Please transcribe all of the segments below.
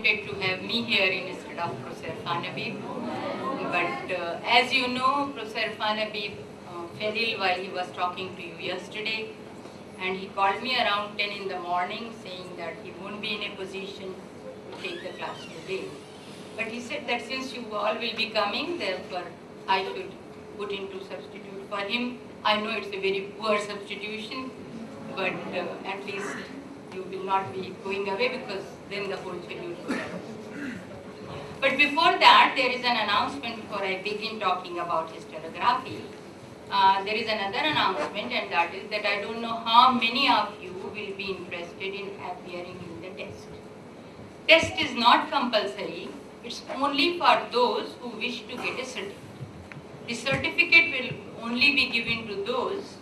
wanted to have me here instead of Professor Irfan Habib. But as you know, Professor Irfan Habib fell ill while he was talking to you yesterday. And he called me around 10 in the morning saying that he won't be in a position to take the class today. But he said that since you all will be coming, therefore I should put into substitute for him. I know it's a very poor substitution, but at least you will not be going away because then the whole schedule will happen. But before that, there is an announcement before I begin talking about historiography. There is another announcement, and that is that I don't know how many of you will be interested in appearing in the test. Test is not compulsory, it's only for those who wish to get a certificate. The certificate will only be given to those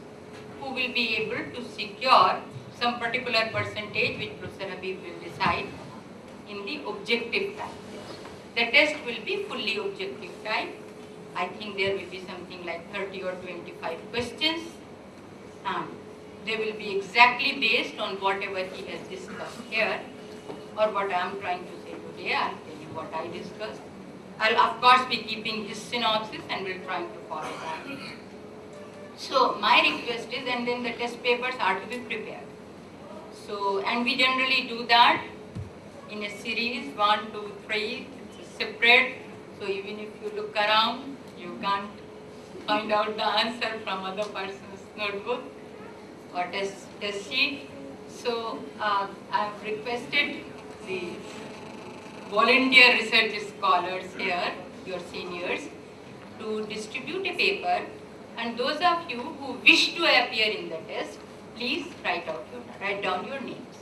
who will be able to secure some particular percentage which Professor Habib will decide in the objective type. The test will be fully objective type. I think there will be something like 30 or 25 questions, and they will be exactly based on whatever he has discussed here or what I am trying to say today. I will tell you what I discussed. I will of course be keeping his synopsis and will try to follow that. So my request is, and then the test papers are to be prepared. So, and we generally do that in a series, 1, 2, 3, it's a separate. So even if you look around, you can't find out the answer from other person's notebook or test sheet. So I have requested the volunteer research scholars here, your seniors, to distribute a paper, and those of you who wish to appear in the test, please write down your names.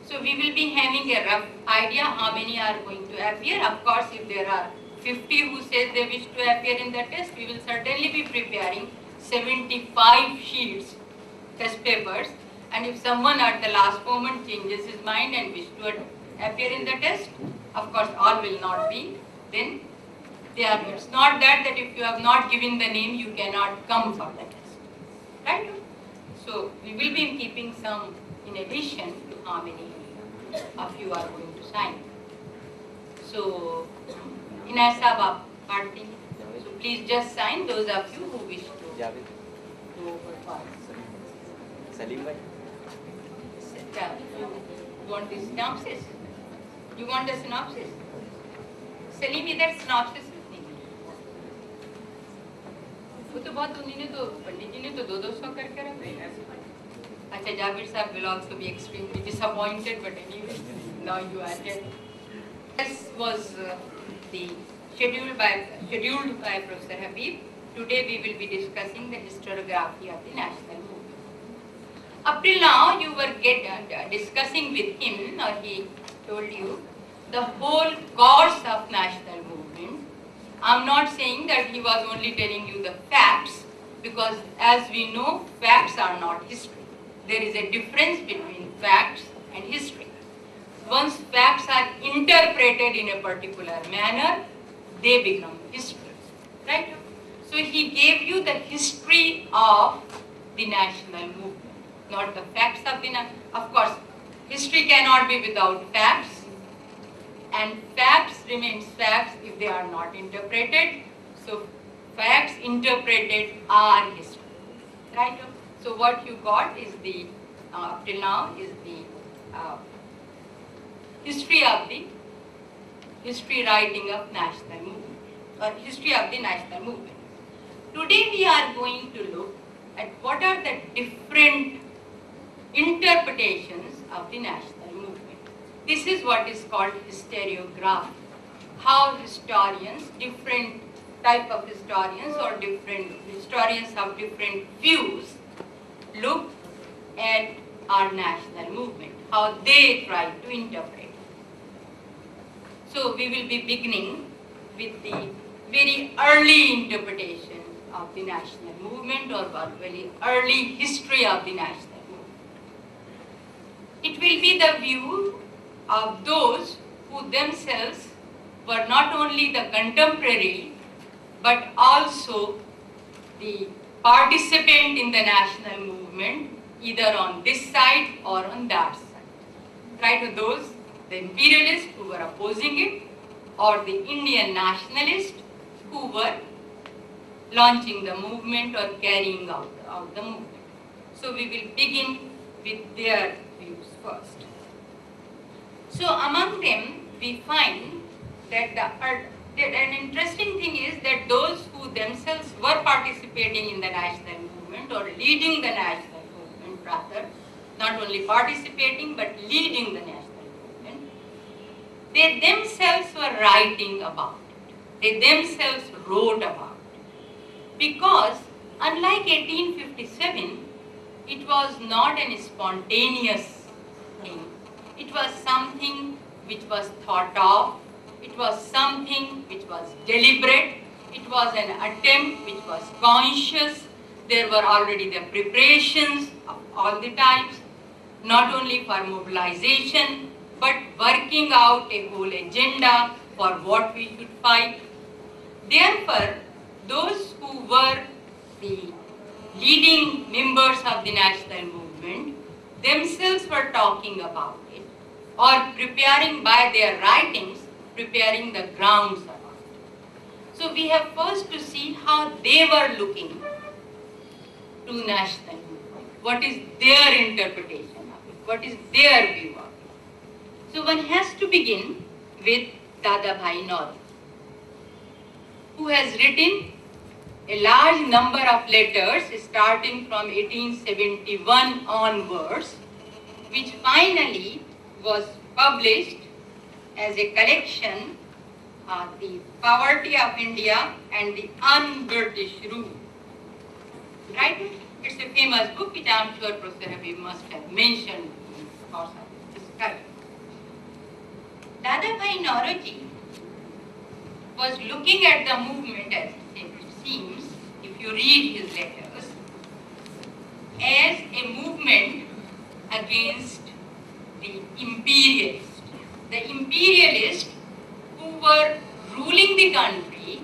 So we will be having a rough idea how many are going to appear. Of course, if there are 50 who say they wish to appear in the test, we will certainly be preparing 75 sheets, test papers. And if someone at the last moment changes his mind and wish to appear in the test, of course all will not be, then it's not that if you have not given the name, you cannot come for the test, right? So we will be keeping some in addition to how many of you are going to sign. So, Inay Sahab aap pardti. So please just sign those of you who wish to go for Salim bhai. You want the synopsis? You want the synopsis? Salim, इधर synopsis नहीं है. वो तो बहुत उन्हीं ने तो पंडित जी ने तो 200 करके रखे. अच्छा, जाबिर साहब will also be extremely disappointed, but anyway, now you attend. This was the scheduled by Professor Habib. Today we will be discussing the historiography of the national movement. Up till now, you were discussing with him, or he told you, the whole course of national movement. I am not saying that he was only telling you the facts, because as we know, facts are not history. There is a difference between facts and history. Once facts are interpreted in a particular manner, they become history, right? So he gave you the history of the national movement, not the facts of the national. Of course, history cannot be without facts, and facts remains facts if they are not interpreted. So facts interpreted are history, right? So what you got is the, up till now, is the history writing of national movement, or history of the national movement. Today we are going to look at what are the different interpretations of the national movement. This is what is called historiography. How historians, different type of historians or different historians of different views, look at our national movement, how they try to interpret. So we will be beginning with the very early interpretation of the national movement, or very early history of the national movement. It will be the view of those who themselves were not only the contemporary but also the participant in the national movement, either on this side or on that side. Right? Those the imperialists who were opposing it, or the Indian nationalists who were launching the movement or carrying out the movement. So we will begin with their views first. So among them we find that an interesting thing is that those who themselves were participating in the national movement or leading the national movement rather, not only participating but leading the national movement, they themselves were writing about it. They themselves wrote about it. Because unlike 1857, it was not an spontaneous thing. It was something which was thought of. It was something which was deliberate. It was an attempt which was conscious. There were already the preparations of all the types, not only for mobilization, but working out a whole agenda for what we should fight. Therefore, those who were the leading members of the national movement themselves were talking about it, or preparing by their writings, preparing the grounds about it. So we have first to see how they were looking to national movement. What is their interpretation of it? What is their view of it? So one has to begin with Dadabhai Naoroji, who has written a large number of letters starting from 1871 onwards, which finally was published as a collection, The Poverty of India and the Un-British Rule. Right? It's a famous book which I am sure Professor Habib must have mentioned in the course of this study. Dadabhai Naoroji was looking at the movement, as it seems, if you read his letters, as a movement against the imperialists. The imperialists who were ruling the country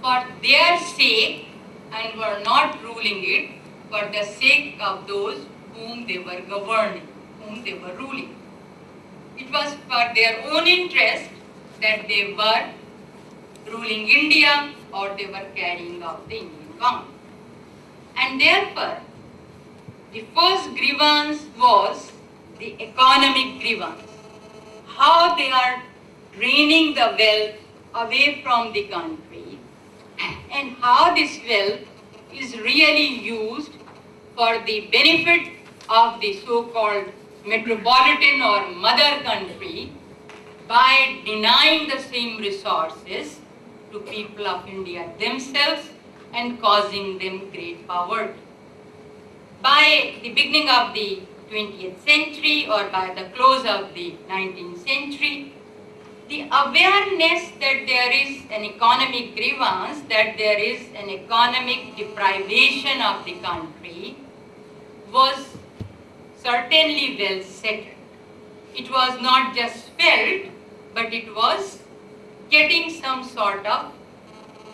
for their sake and were not ruling it for the sake of those whom they were governing, whom they were ruling. It was for their own interest that they were ruling India or they were carrying out the Indian government. And therefore, the first grievance was the economic grievance. How they are draining the wealth away from the country and how this wealth is really used for the benefit of the so-called metropolitan or mother country by denying the same resources to people of India themselves and causing them great poverty. By the beginning of the 20th century or by the close of the 19th century, the awareness that there is an economic grievance, that there is an economic deprivation of the country was certainly well settled. It was not just felt, but it was getting some sort of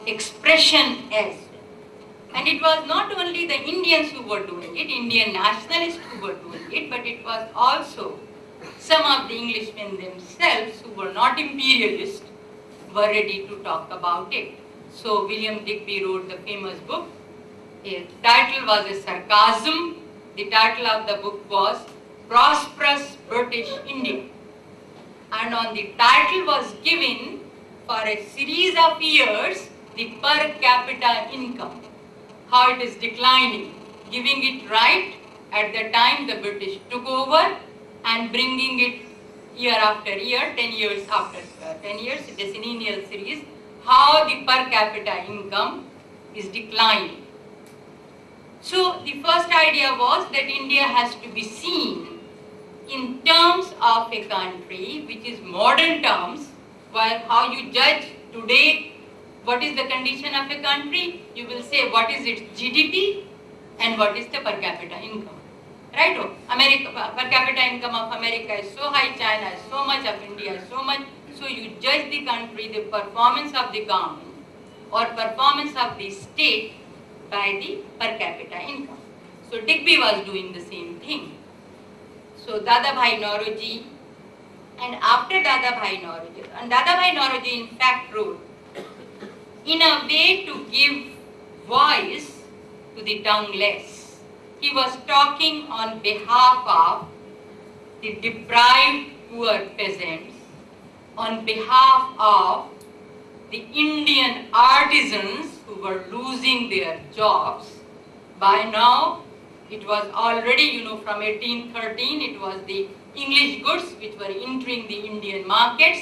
expression as well. And it was not only the Indians who were doing it, Indian nationalists who were doing it, but it was also some of the Englishmen themselves who were not imperialists were ready to talk about it. So William Digby wrote the famous book. The title was a sarcasm. The title of the book was Prosperous British India. And on the title was given for a series of years the per capita income, how it is declining, giving it right at the time the British took over and bringing it year after year, 10 years after 10 years, decennial series, how the per capita income is declining. So the first idea was that India has to be seen in terms of a country which is modern terms, while how you judge today what is the condition of a country, you will say what is its GDP and what is the per capita income. Right? America, per capita income of America is so high, China is so much, of India is so much. So you judge the country, the performance of the government or performance of the state by the per capita income. So Digby was doing the same thing. So Dadabhai Naoroji And after Dadabhai Naoroji, and Dadabhai Naoroji in fact wrote, in a way to give voice to the tongueless. He was talking on behalf of the deprived poor peasants, on behalf of the Indian artisans who were losing their jobs. By now, it was already, from 1813, it was the English goods which were entering the Indian markets,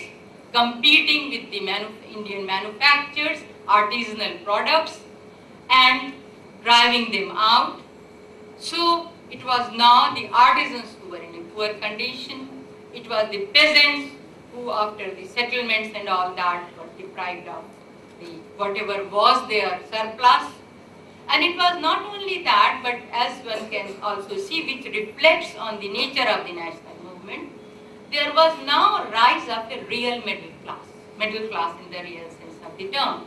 competing with the Indian manufacturers, artisanal products, and driving them out. So it was now the artisans who were in a poor condition. It was the peasants who, after the settlements and all that, were deprived of the whatever was their surplus. And it was not only that, but as one can also see, which reflects on the nature of the national movement, there was now a rise of a real middle class in the real sense of the term.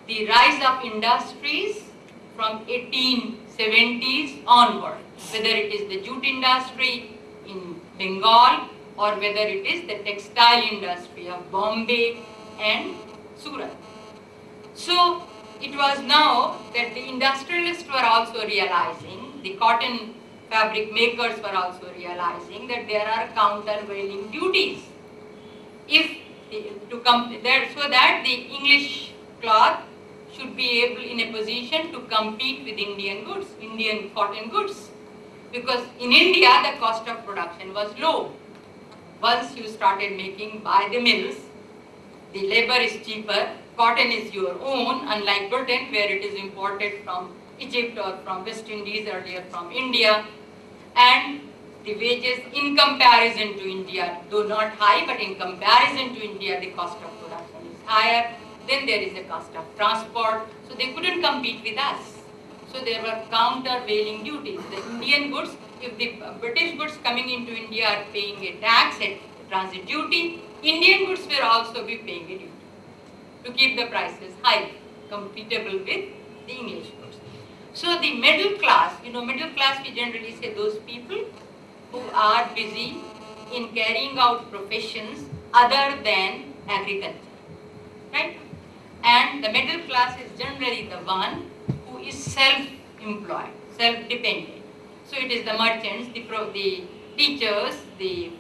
The rise of industries from 1870s onward, whether it is the jute industry in Bengal or whether it is the textile industry of Bombay and Surat. So it was now that the industrialists were also realizing, the cotton fabric makers were also realizing that there are countervailing duties. So that the English cloth should be able in a position to compete with Indian goods, Indian cotton goods. Because in India the cost of production was low. Once you started making by the mills, the labor is cheaper, cotton is your own, unlike Britain where it is imported from Egypt or from West Indies, earlier from India, and the wages in comparison to India, though not high, but in comparison to India the cost of production is higher. Then there is a cost of transport, so they couldn't compete with us. So there were countervailing duties. The Indian goods, if the British goods coming into India are paying a tax, a transit duty, Indian goods will also be paying a duty to keep the prices high, compatible with the English goods. So the middle class, middle class we generally say those people who are busy in carrying out professions other than agriculture, right? And the middle class is generally the one who is self-employed, self-dependent. So it is the merchants, the teachers, the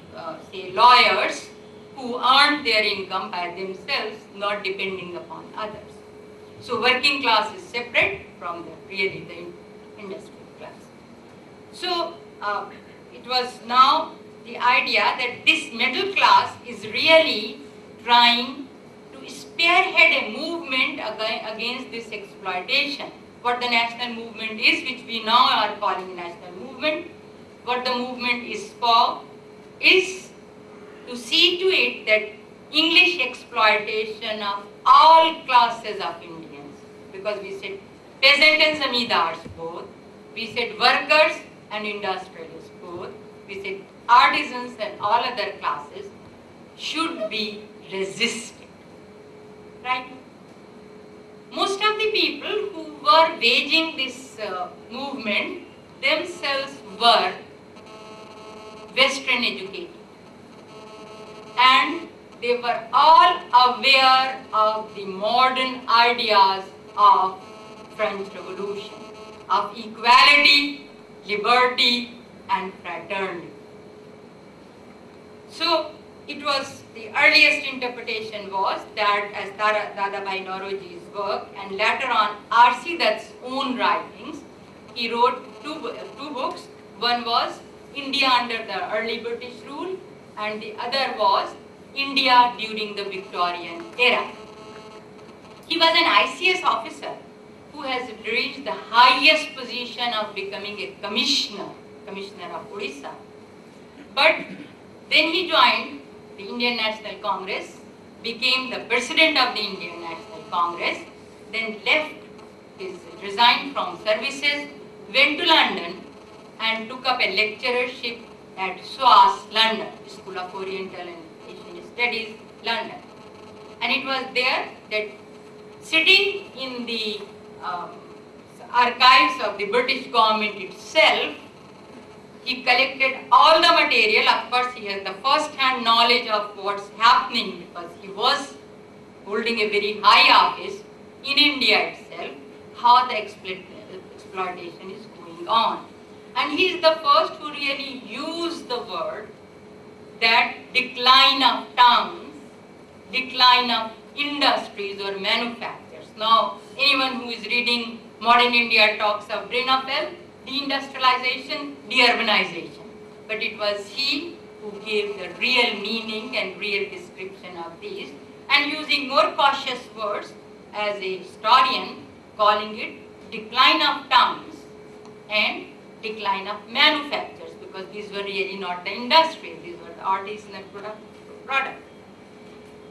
say lawyers who earn their income by themselves, not depending upon others. So working class is separate from the industrial class. So it was now the idea that this middle class is really trying to spearhead a movement against this exploitation. What the national movement is, which we now are calling a national movement, what the movement is for, is to see to it that English exploitation of all classes of Indians, because we said peasant and zamindars both, we said workers and industrialists both, we said artisans and all other classes should be resisted, right? Most of the people who were waging this movement themselves were Western educated, and they were all aware of the modern ideas of French Revolution, of equality, liberty and fraternity. So it was, the earliest interpretation was that as Dadabhai Naoroji's work and later on R.C. Dutt's own writings, he wrote two books. One was India under the early British rule and the other was India during the Victorian era. He was an ICS officer who has reached the highest position of becoming a commissioner of Odisha. But then he joined the Indian National Congress, became the president of the Indian National Congress, then resigned from services, went to London and took up a lecturership at SOAS, London, School of Oriental and Asian Studies, London. And it was there that sitting in the archives of the British government itself, He collected all the material. Of course, he has the first-hand knowledge of what's happening because he was holding a very high office in India itself, how the exploitation is going on. And he is the first who really used the word that decline of towns, decline of industries or manufacturers. Now, anyone who is reading Modern India talks of Drenapel, deindustrialization, deurbanization. But it was he who gave the real meaning and real description of these, and using more cautious words as a historian, calling it decline of towns and decline of manufacturers, because these were really not the industries, these were the artisanal product.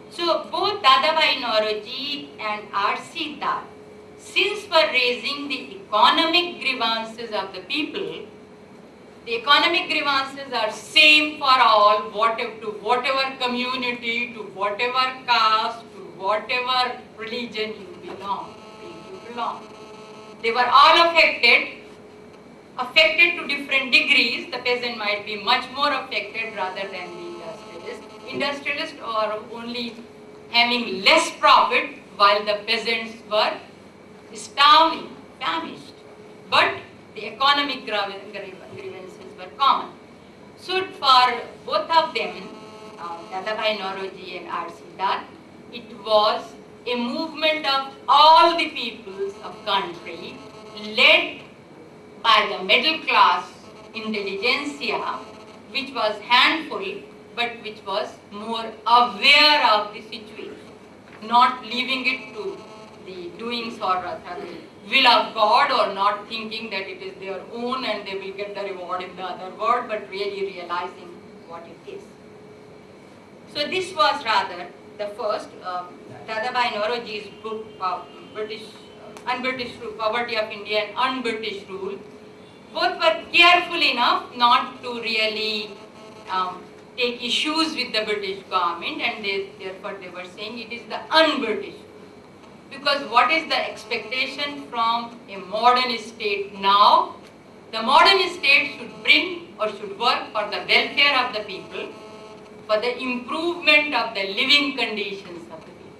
So both Dadabhai Naoroji and R.C. Dutt, since were raising the economic grievances of the people, the economic grievances are same for all, to whatever community, to whatever caste, to whatever religion you belong. They were all affected to different degrees. The peasant might be much more affected rather than the industrialist. Industrialists are only having less profit while the peasants were starving, famished. But the economic grievances were common. So for both of them, Dadabhai Naoroji and R.C. Dutt, it was a movement of all the peoples of country led by the middle class intelligentsia, which was handful but which was more aware of the situation, not leaving it to the doings or rather the will of God, or not thinking that it is their own and they will get the reward in the other world, but really realizing what it is. So this was rather the first, Dadabhai Naoroji's book, Un-British Rule, Poverty of India and Un-British Rule. Both were careful enough not to really take issues with the British government, and therefore they were saying it is the un-British. Because what is the expectation from a modern state now? The modern state should bring or should work for the welfare of the people, for the improvement of the living conditions of the people.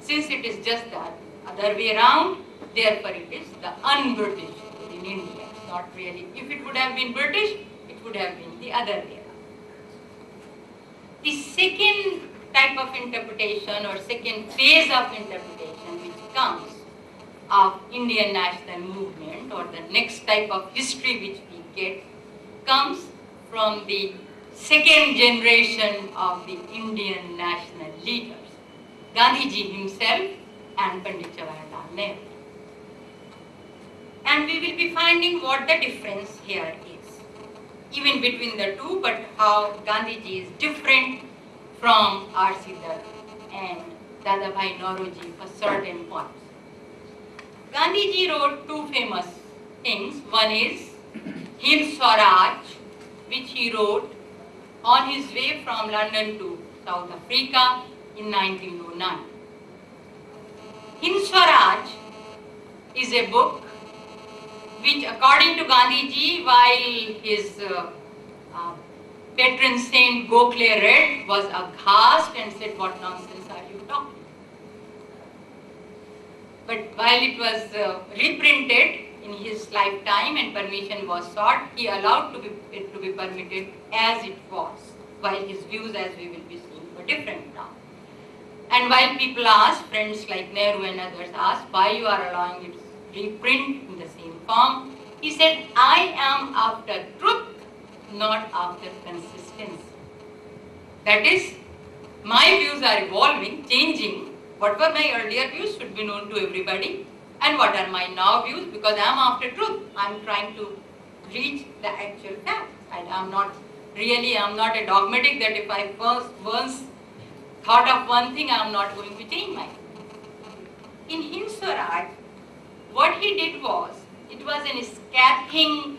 Since it is just the other way around, therefore it is the un-British in India. It's not really, if it would have been British, it would have been the other way around. The second type of interpretation or second phase of interpretation which comes of Indian national movement, or the next type of history which we get, comes from the second generation of the Indian national leaders, Gandhiji himself and Pandit Jawaharlal Nehru. And we will be finding what the difference here is, even between the two, but how Gandhiji is different from R.C. Dutt and Dadabhai Naoroji for certain points. Gandhiji wrote two famous things. One is Hind Swaraj, which he wrote on his way from London to South Africa in 1909. Hind Swaraj is a book which, according to Gandhiji, while his patron saint Gokhale read, was aghast and said, "What nonsense are you talking?" But while it was reprinted in his lifetime and permission was sought, he allowed it to be permitted as it was, while his views, as we will be seeing, were different now. And while people asked, friends like Nehru and others asked, why you are allowing it reprint in the same form, he said, "I am after truth, not after consistency." That is, my views are evolving, changing. What were my earlier views should be known to everybody, and what are my now views, because I am after truth. I am trying to reach the actual facts. I am not a dogmatic that if I once thought of one thing, I am not going to change my view. In Hind Swaraj, what he did was, it was an scathing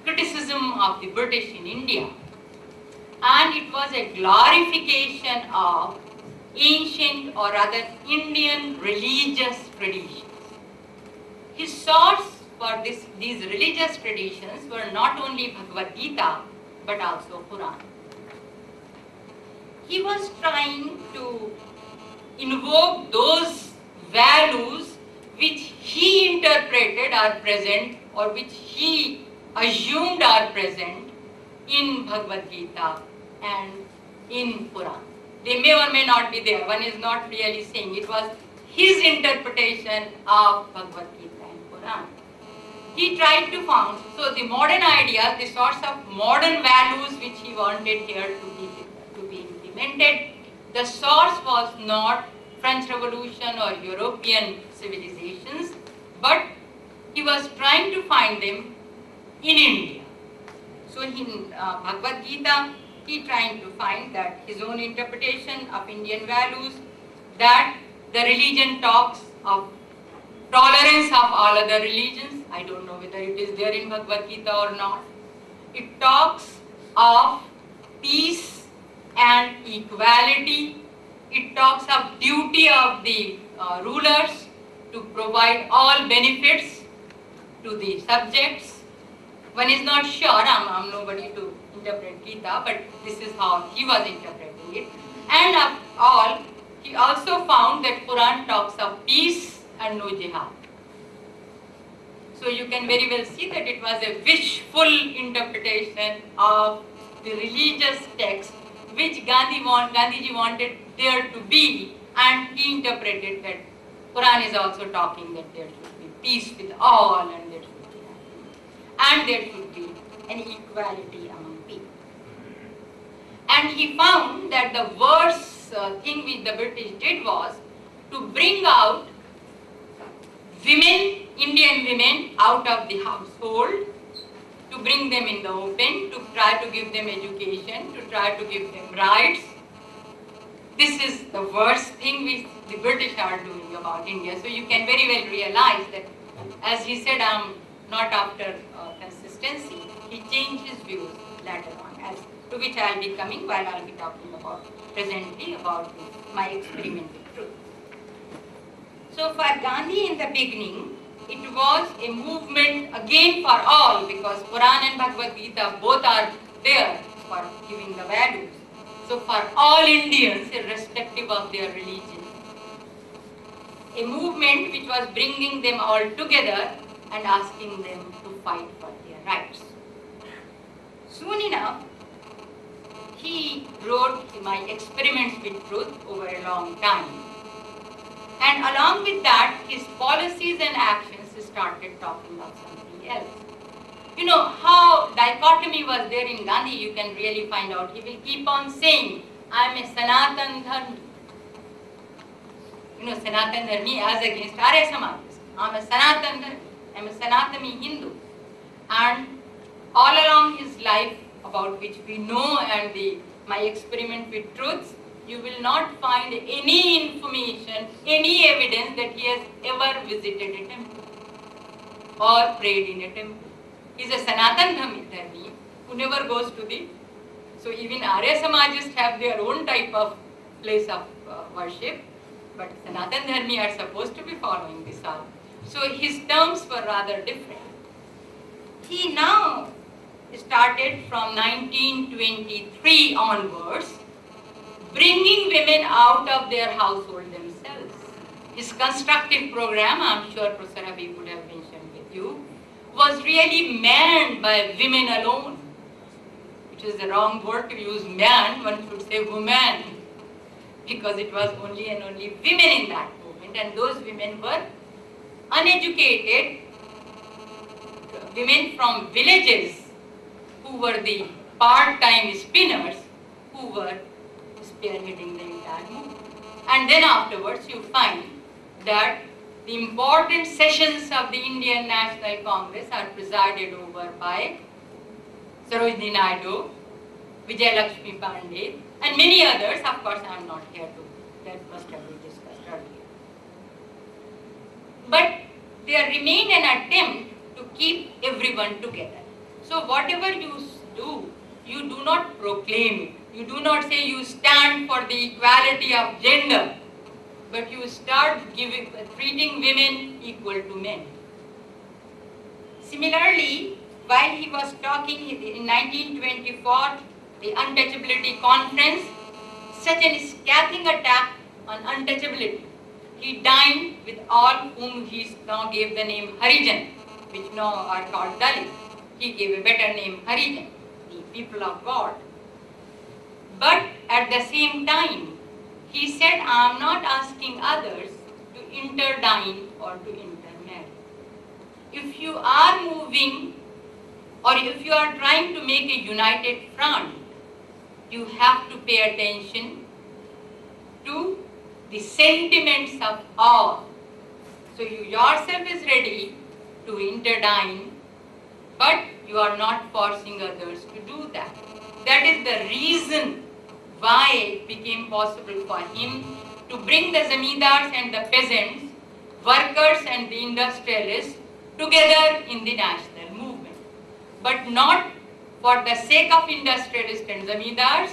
criticism of the British in India, and it was a glorification of ancient, or rather Indian religious traditions. His source for these religious traditions were not only Bhagavad Gita, but also Quran. He was trying to invoke those values which he interpreted are present or which he assumed are present in Bhagavad Gita and in Quran. They may or may not be there. One is not really saying. It was his interpretation of Bhagavad Gita and Quran. He tried to found, so the modern ideas, the sorts of modern values which he wanted here to be implemented, the source was not French Revolution or European civilizations, but he was trying to find them in India. So in Bhagavad Gita, he trying to find that his own interpretation of Indian values, that the religion talks of tolerance of all other religions. I don't know whether it is there in Bhagavad Gita or not. It talks of peace and equality. It talks of duty of the rulers to provide all benefits to the subjects. One is not sure, I'm nobody to interpret Gita, but this is how he was interpreting it. And of all, he also found that Quran talks of peace and no jihad. So you can very well see that it was a wishful interpretation of the religious text which Gandhiji wanted there to be, and he interpreted that Quran is also talking that there should be peace with all and there should be and there should be an equality among people. And he found that the worst thing which the British did was to bring out women, Indian women, out of the household, to bring them in the open, to try to give them education, to try to give them rights. This is the worst thing which the British are doing about India. So you can very well realize that, as he said, I'm not after consistency. He changed his views later on, as to which I'll be coming while I'll be talking about presently about my experiment with truth. So for Gandhi in the beginning, it was a movement again for all, because Quran and Bhagavad Gita both are there for giving the values. So for all Indians, irrespective of their religion, a movement which was bringing them all together and asking them to fight for their rights. Soon enough, he wrote my experiments with truth over a long time. And along with that, his policies and actions started talking of something else. You know how dichotomy was there in Gandhi, you can really find out. He will keep on saying, I am a Sanatan Dharmi. You know, Sanatan Dharmi as against Arya Samajis. I am a Sanatan Dharmi. I am a Sanatani Hindu. And all along his life, about which we know, and my experiment with truths, you will not find any information, any evidence that he has ever visited a temple or prayed in a temple. He is a Sanatan Dharmi who never goes to the... So even Arya Samajists have their own type of place of worship, but Sanatan Dharmi are supposed to be following this all. So his terms were rather different. He now started from 1923 onwards, bringing women out of their household themselves. His constructive program, I'm sure Professor Habib would have mentioned with you, was really manned by women alone, which is the wrong word to use, man, one should say woman, because it was only and only women in that movement, and those women were uneducated women from villages who were the part-time spinners who were spearheading the entire movement. And then afterwards you find that the important sessions of the Indian National Congress are presided over by Sarojini Naidu, Vijay Lakshmi Pandey, and many others. Of course, I am not here to, that must have been discussed earlier. But there remained an attempt to keep everyone together. So whatever you do, you do not proclaim it. You do not say you stand for the equality of gender, but you start treating women equal to men. Similarly, while he was talking in 1924, the Untouchability Conference, such a scathing attack on untouchability. He dined with all whom he now gave the name Harijan, which now are called Dalit. He gave a better name Harijan, the people of God. But at the same time, he said, I am not asking others to interdine or to intermarry. If you are moving or if you are trying to make a united front, you have to pay attention to the sentiments of all. So you yourself is ready to interdine, but you are not forcing others to do that. That is the reason why it became possible for him to bring the zamindars and the peasants, workers and the industrialists together in the national movement. But not for the sake of industrialists and zamindars,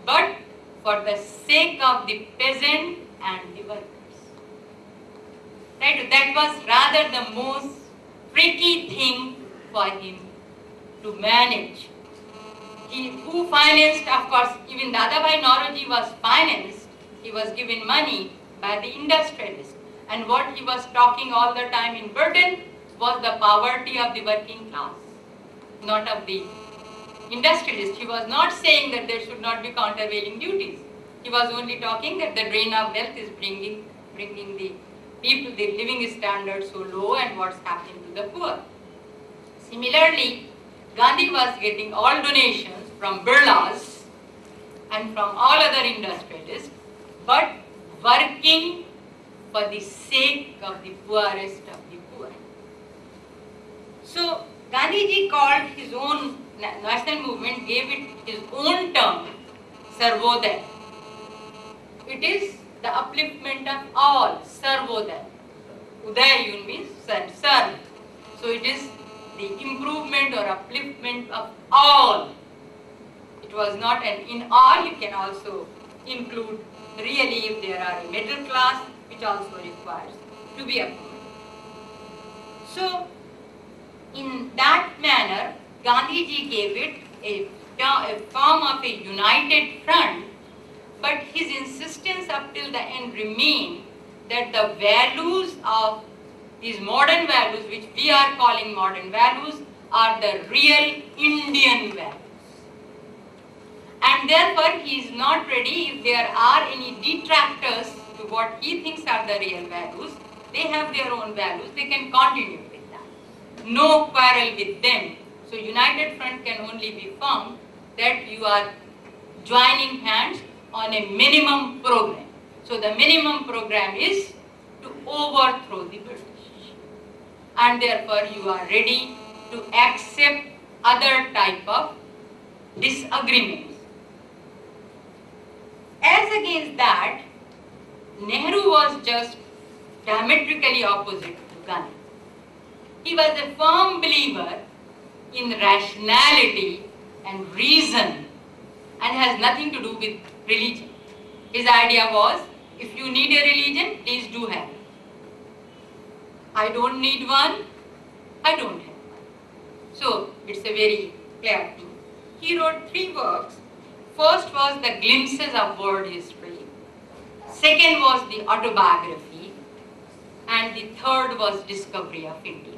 but for the sake of the peasant and the workers. Right? That was rather the most tricky thing for him to manage. Who financed, of course, even Dadabhai Naoroji was financed, he was given money by the industrialists. And what he was talking all the time in Britain was the poverty of the working class, not of the industrialists. He was not saying that there should not be countervailing duties. He was only talking that the drain of wealth is bringing the people, the living standards so low and what's happening to the poor. Similarly, Gandhi was getting all donations from Birlas and from all other industrialists, but working for the sake of the poorest of the poor. So, Gandhiji called his own national movement, gave it his own term, Sarvodaya. It is the upliftment of all, Sarvodaya. Udaya means serve. So it is the improvement or upliftment of all. It was not an in all, you can also include really if there are a middle class, which also requires to be uplifted. So, in that manner, Gandhiji gave it a form of a united front, but his insistence up till the end remained that the values of these modern values, which we are calling modern values, are the real Indian values. And therefore, he is not ready, if there are any detractors to what he thinks are the real values, they have their own values, they can continue with that. No quarrel with them. So, united front can only be formed that you are joining hands on a minimum program. So, the minimum program is to overthrow the British. And therefore, you are ready to accept other type of disagreements. As against that, Nehru was just diametrically opposite to Gandhi. He was a firm believer in rationality and reason and has nothing to do with religion. His idea was, if you need a religion, please do have it. I don't need one, I don't have one. So, it's a very clear thing. He wrote 3 works. First was the Glimpses of World History. Second was the Autobiography. And the third was Discovery of India.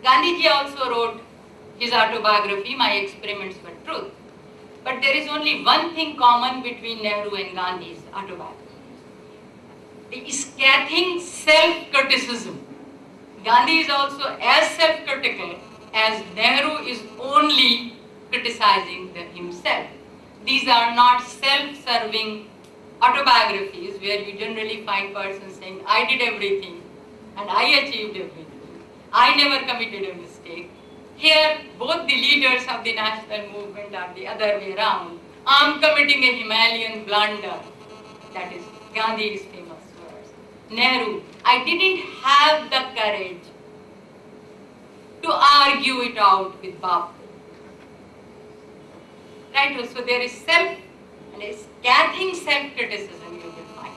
Gandhiji also wrote his autobiography, My Experiments for Truth. But there is only one thing common between Nehru and Gandhi's autobiography. The scathing self-criticism. Gandhi is also as self-critical as Nehru is only criticizing himself. These are not self-serving autobiographies where you generally find persons saying, I did everything and I achieved everything. I never committed a mistake. Here, both the leaders of the national movement are the other way around. I am committing a Himalayan blunder. That is Gandhi's famous words. Nehru, I didn't have the courage to argue it out with Bapu. Right? So there is self and a scathing self-criticism you will find.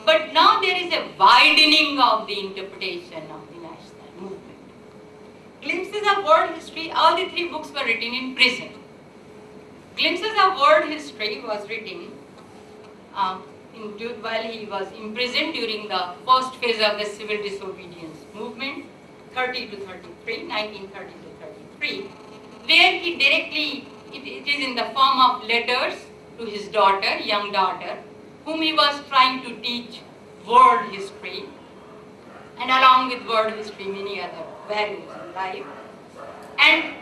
But now there is a widening of the interpretation of the national movement. Glimpses of World History, all the three books were written in prison. Glimpses of World History was written while he was imprisoned during the first phase of the civil disobedience movement, 1930 to 33, where he directly, it is in the form of letters to his daughter, young daughter, whom he was trying to teach world history, and along with world history, many other values in life. And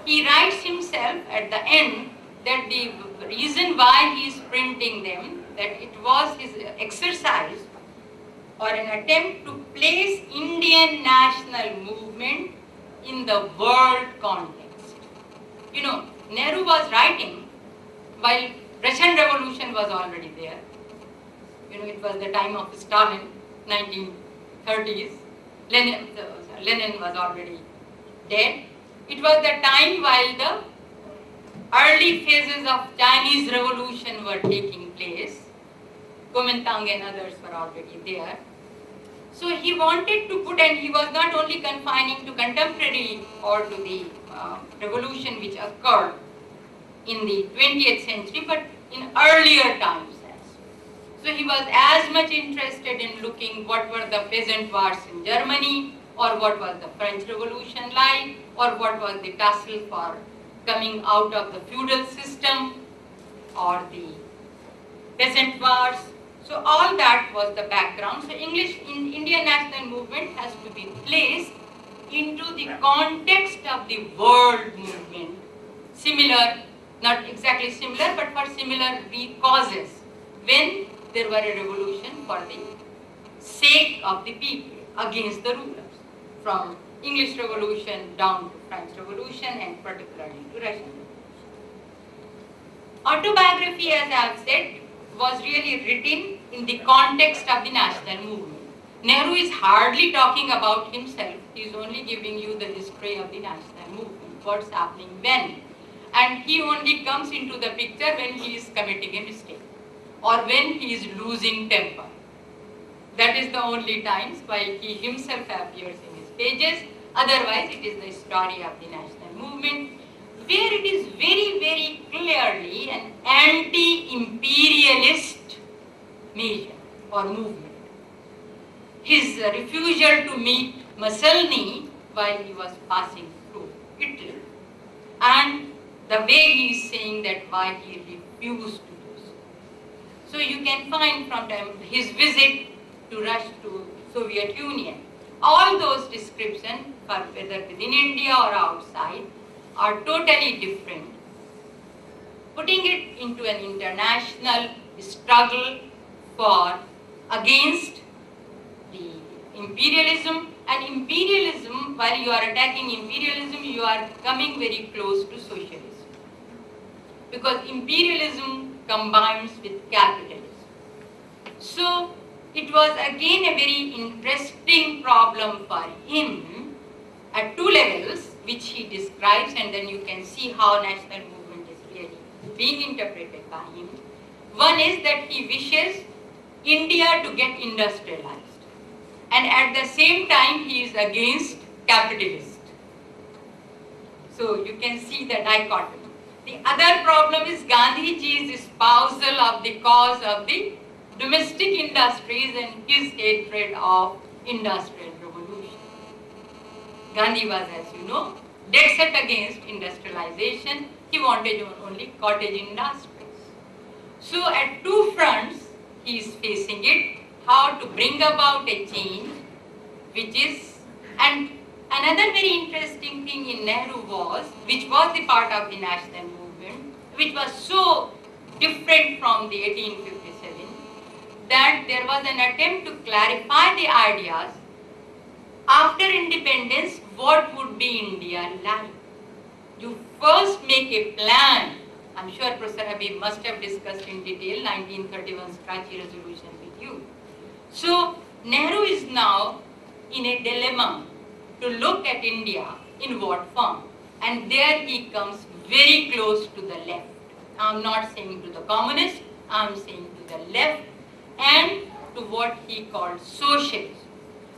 he writes himself at the end that the reason why he is printing them, that it was his exercise or an attempt to place Indian national movement in the world context. You know, Nehru was writing while Russian Revolution was already there. You know, it was the time of Stalin, 1930s. Lenin was already dead. It was the time while the early phases of Chinese Revolution were taking place. Kuomintang and others were already there. So he wanted to put, and he was not only confining to contemporary or to the revolution which occurred in the 20th century, but in earlier times. So he was as much interested in looking what were the peasant wars in Germany, or what was the French Revolution like, or what was the tussle for coming out of the feudal system, or the peasant wars. So all that was the background. So Indian national movement has to be placed into the context of the world movement. Similar, not exactly similar, but for similar causes. When there were a revolution for the sake of the people against the rulers, from English Revolution down to French Revolution and particularly to Russian Revolution. Autobiography, as I have said, was really written in the context of the national movement. Nehru is hardly talking about himself, he is only giving you the history of the national movement, what's happening when. And he only comes into the picture when he is committing a mistake, or when he is losing temper. That is the only times while he himself appears in his pages. Otherwise, it is the story of the national movement, where it is very, very clearly an anti-imperialist measure or movement. His refusal to meet Mussolini while he was passing through Italy, and the way he is saying that why he refused to do so. So you can find from his visit to Russia, to Soviet Union, all those descriptions, whether within India or outside, are totally different, putting it into an international struggle against the imperialism. And imperialism, while you are attacking imperialism, you are coming very close to socialism, because imperialism combines with capitalism. So it was again a very interesting problem for him at two levels, which he describes, and then you can see how national movement is really being interpreted by him. One is that he wishes India to get industrialized, and at the same time he is against capitalist. So you can see the dichotomy. The other problem is Gandhiji's espousal of the cause of the domestic industries and his hatred of industrial revolution. Gandhi was, as you know, dead set against industrialization. He wanted only cottage industries. So at two fronts he is facing it, how to bring about a change, which is, and another very interesting thing in Nehru was, which was the part of the national movement, which was so different from the 1857, that there was an attempt to clarify the ideas after independence, what would be India like. You first make a plan. I'm sure Professor Habib must have discussed in detail 1931's Karachi resolution with you. So Nehru is now in a dilemma to look at India in what form, and there he comes very close to the left. I'm not saying to the communists, I'm saying to the left, and to what he called socialism.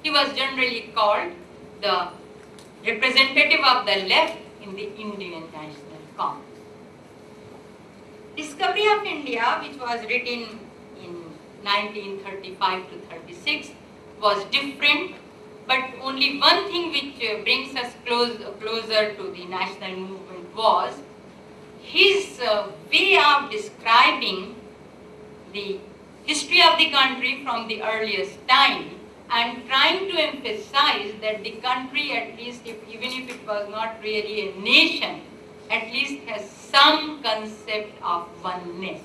He was generally called the representative of the left in the Indian National Congress. Discovery of India, which was written in 1935 to 36, was different, but only one thing which brings us closer to the national movement was his way of describing the history of the country from the earliest time and trying to emphasize that the country, at least even if it was not really a nation, at least has some concept of oneness.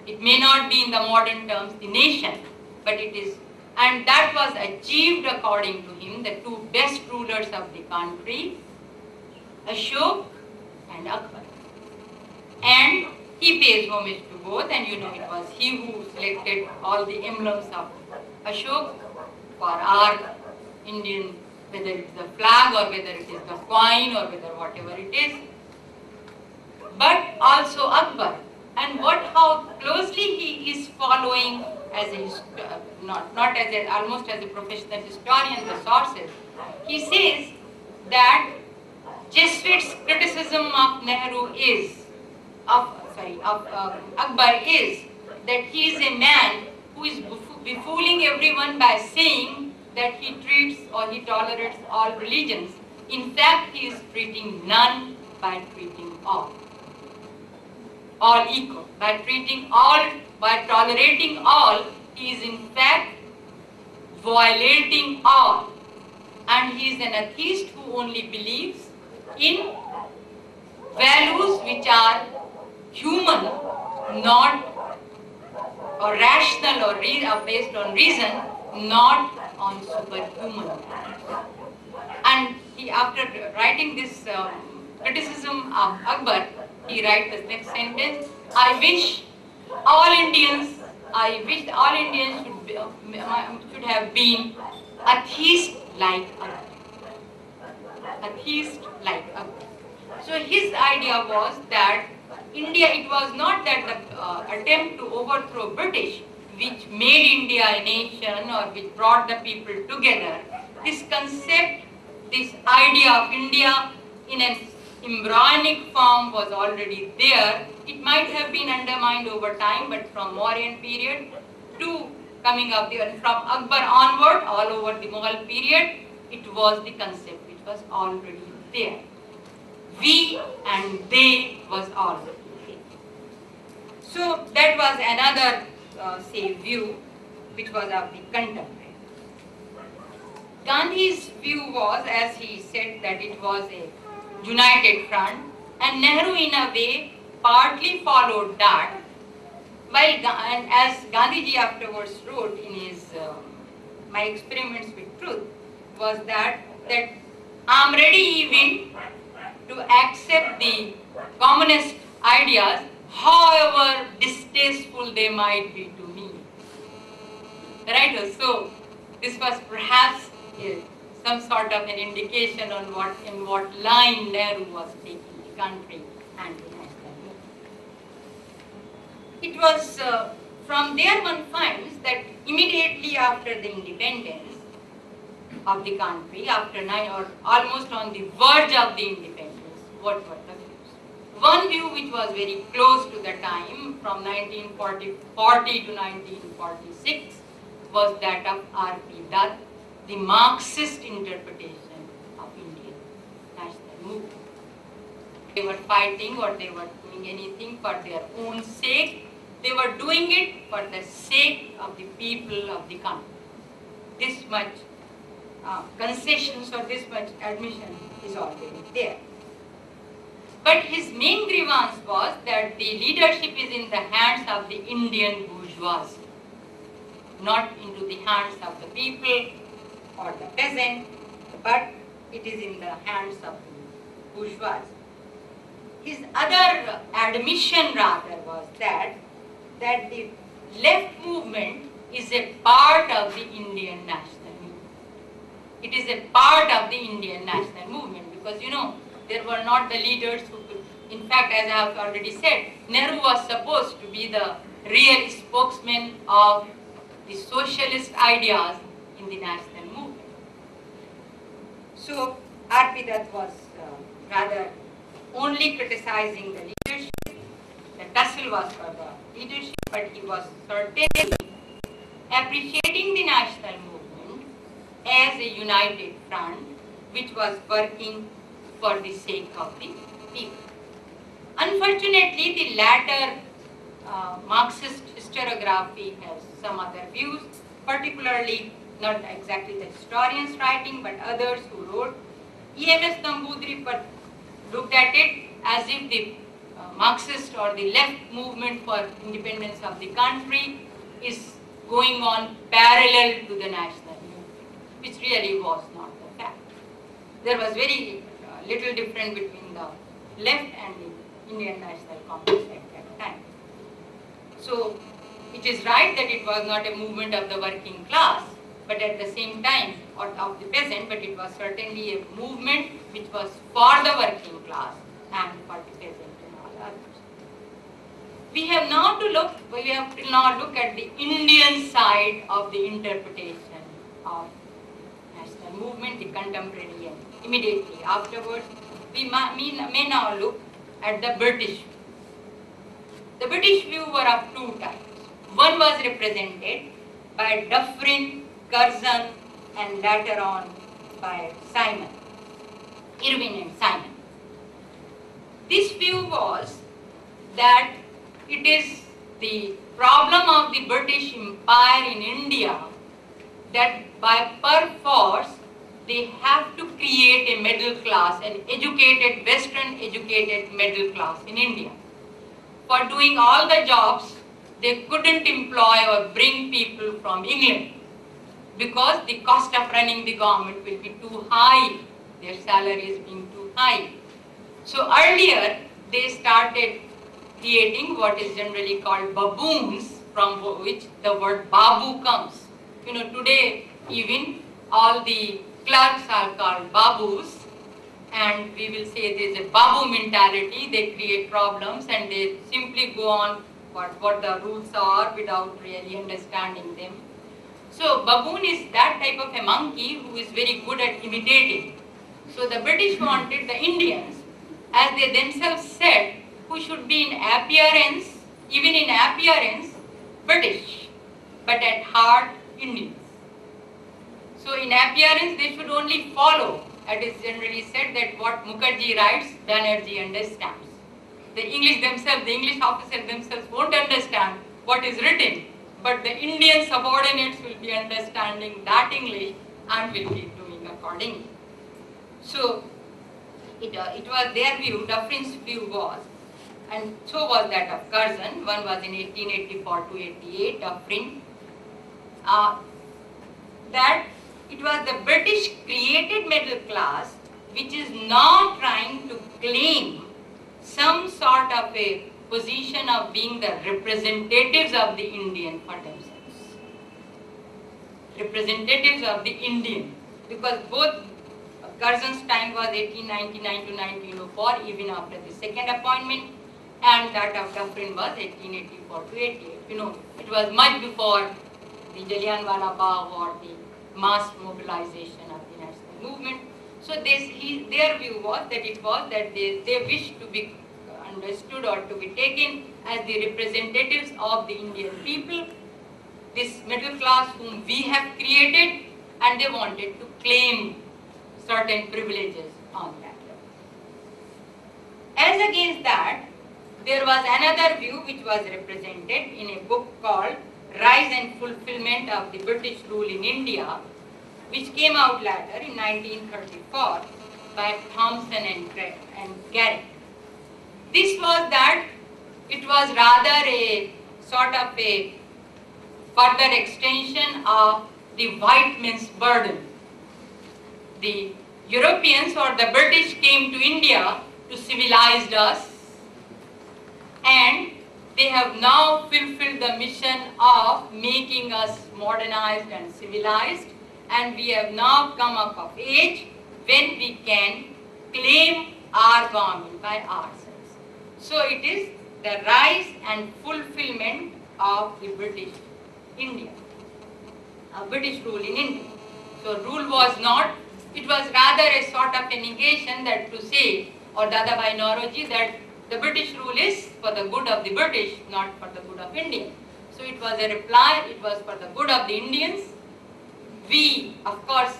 It may not be in the modern terms the nation, but it is, and that was achieved according to him, the two best rulers of the country, Ashok and Akbar. And he pays homage to both, and you know it was he who selected all the emblems of Ashok for our Indian, whether it is the flag or whether it is the coin or whether whatever it is, but also Akbar. And how closely he is following as a not as a, almost as a professional historian the sources. He says that Jesuits' criticism of Nehru is Akbar is that he is a man who is befooling everyone by saying that he treats or he tolerates all religions. In fact, he is treating none by treating all equal. By treating all, by tolerating all, he is in fact violating all. And he is an atheist who only believes in values which are human, not or rational or based on reason, not on superhuman. And he, after writing this criticism of Akbar, he writes the next sentence: I wish all Indians should have been atheist like Akbar. Atheist like Akbar. So his idea was that India, it was not that the attempt to overthrow British which made India a nation or which brought the people together. This concept, this idea of India in an embryonic form was already there. It might have been undermined over time, but from Mauryan period to coming of from Akbar onward, all over the Mughal period, it was the concept which was already there. We and they was already there. So that was another view which was of the contemporary. Gandhi's view was, as he said, that it was a united front, and Nehru in a way partly followed that, and as Gandhiji afterwards wrote in his My Experiments with Truth, was that I am ready even to accept the communist ideas, however distasteful they might be to me. Right? So this was perhaps some sort of an indication on in what line Nehru was taking the country and the national movement. It was from there one finds that immediately after the independence of the country, after almost on the verge of the independence, what were the views? One view which was very close to the time, from 1940 to 1946, was that of R.P. Dutt, the Marxist interpretation of Indian national movement. They were fighting or they were doing anything for their own sake. They were doing it for the sake of the people of the country. This much concessions or this much admission is already there. But his main grievance was that the leadership is in the hands of the Indian bourgeoisie, not into the hands of the people or the peasant, but it is in the hands of the bourgeoisie. His other admission rather was that the left movement is a part of the Indian national movement. It is a part of the Indian national movement because, you know, there were not the leaders who could, in fact, as I have already said, Nehru was supposed to be the real spokesman of the socialist ideas in the national movement. So R.P. Dutt was rather only criticizing the leadership. The tussle was for the leadership, but he was certainly appreciating the national movement as a united front which was working for the sake of the people. Unfortunately, the latter Marxist historiography has some other views, particularly not exactly the historians writing, but others who wrote. E.M.S. Nambudri looked at it as if the Marxist or the left movement for independence of the country is going on parallel to the national movement, which really was not the fact. There was very little difference between the left and the Indian National Congress at that time. So it is right that it was not a movement of the working class, but at the same time, or of the peasant, but it was certainly a movement which was for the working class and for the peasant and all others. We have now to look at the Indian side of the interpretation of national movement, the contemporary, and immediately afterwards, we may now look at the British. The British view were of two types. One was represented by Dufferin, Curzon, and later on by Simon, Irwin and Simon. This view was that it is the problem of the British Empire in India that by perforce they have to create a middle class, an educated, Western educated middle class in India. For doing all the jobs, they couldn't employ or bring people from England because the cost of running the government will be too high, their salaries being too high. So earlier, they started creating what is generally called baboons, from which the word babu comes. You know, today even all the clerks are called babus, and we will say there is a babu mentality. They create problems and they simply go on what the rules are without really understanding them. So baboon is that type of a monkey who is very good at imitating. So the British wanted the Indians, as they themselves said, who should be in appearance, even in appearance, British, but at heart Indians. So in appearance they should only follow. It is generally said that what Mukherjee writes, Banerjee understands. The English officers themselves won't understand what is written, but the Indian subordinates will be understanding that English and will be doing accordingly. So it was their view, Dufferin's view was, and so was that of Curzon. One was in 1884 to 88, Dufferin, that it was the British created middle class which is now trying to claim some sort of a position of being the representatives of the Indian for themselves. Representatives of the Indian, because both Curzon's time was 1899 to 1904, even after the second appointment, and that of Dufferin was 1884 to 88. You know, it was much before the Jallianwala Bagh or the mass mobilization of the national movement. So their view was that they wished to be understood or to be taken as the representatives of the Indian people, this middle class whom we have created, and they wanted to claim certain privileges on that level. As against that, there was another view which was represented in a book called Rise and Fulfillment of the British Rule in India, which came out later in 1934 by Thompson and Garrett. This was that it was rather a sort of a further extension of the white man's burden. The Europeans or the British came to India to civilize us, and they have now fulfilled the mission of making us modernized and civilized, and we have now come up of age when we can claim our government by ourselves. So it is the rise and fulfillment of the British India, British rule in India. So rule was not It was rather a sort of a negation that to say, or Dadabhai Naoroji, that the British rule is for the good of the British, not for the good of India. So it was a reply, it was for the good of the Indians. We, of course,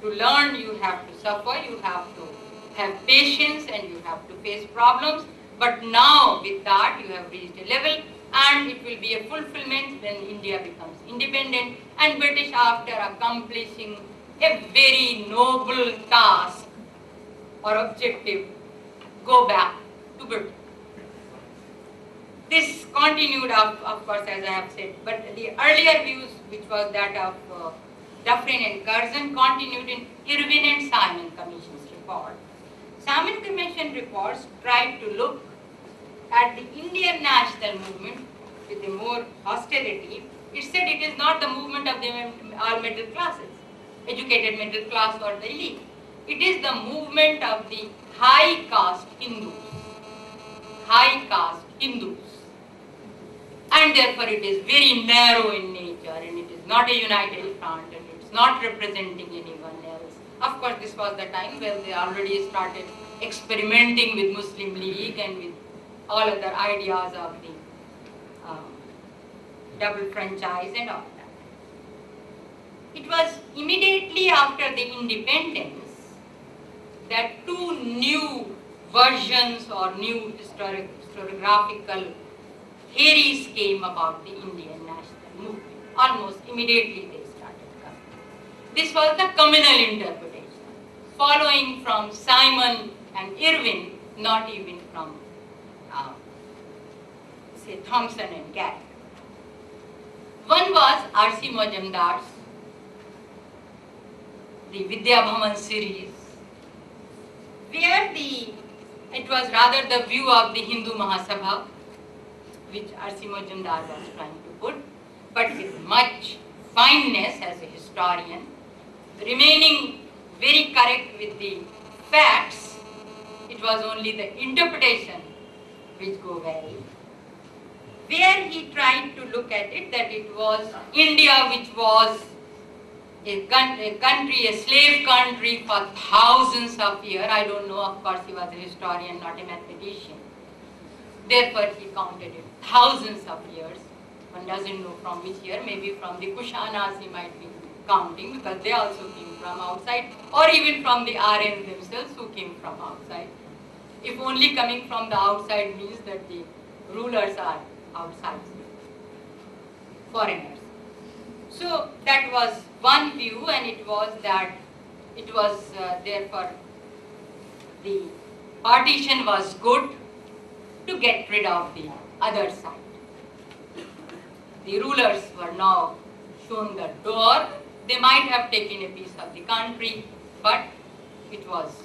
to learn you have to suffer, you have to have patience and you have to face problems. But now with that you have reached a level and it will be a fulfillment when India becomes independent, and British, after accomplishing a very noble task or objective, go back to Britain. This continued, of course, as I have said, but the earlier views, which was that of Dufferin and Curzon, continued in Irwin and Simon Commission's report. Simon Commission reports tried to look at the Indian national movement with a more austerity. It said it is not the movement of the all middle classes, educated middle class or the elite. It is the movement of the high caste Hindus. High caste Hindus. And therefore it is very narrow in nature and it is not a united front and it is not representing anyone else. Of course, this was the time when they already started experimenting with Muslim League and with all other ideas of the double franchise and all that. It was immediately after the independence that two new versions or new historiographical theories came about the Indian national movement. Almost immediately they started coming. This was the communal interpretation, following from Simon and Irwin, not even from say Thompson and Garrett. One was R.C. Majumdar's the Vidya Bhavan series, where it was rather the view of the Hindu Mahasabha, which R.C. Majumdar was trying to put, but with much fineness as a historian, remaining very correct with the facts. It was only the interpretation which go vary. Where he tried to look at it, that it was India which was a country, a slave country for thousands of years. I don't know, of course he was a historian, not a mathematician. Therefore he counted it thousands of years. One doesn't know from which year, maybe from the Kushanas he might be counting, because they also came from outside, or even from the Aryans themselves who came from outside. If only coming from the outside means that the rulers are outside, foreigners. So that was one view, and it was that it was therefore the partition was good to get rid of the other side. The rulers were now shown the door. They might have taken a piece of the country, but it was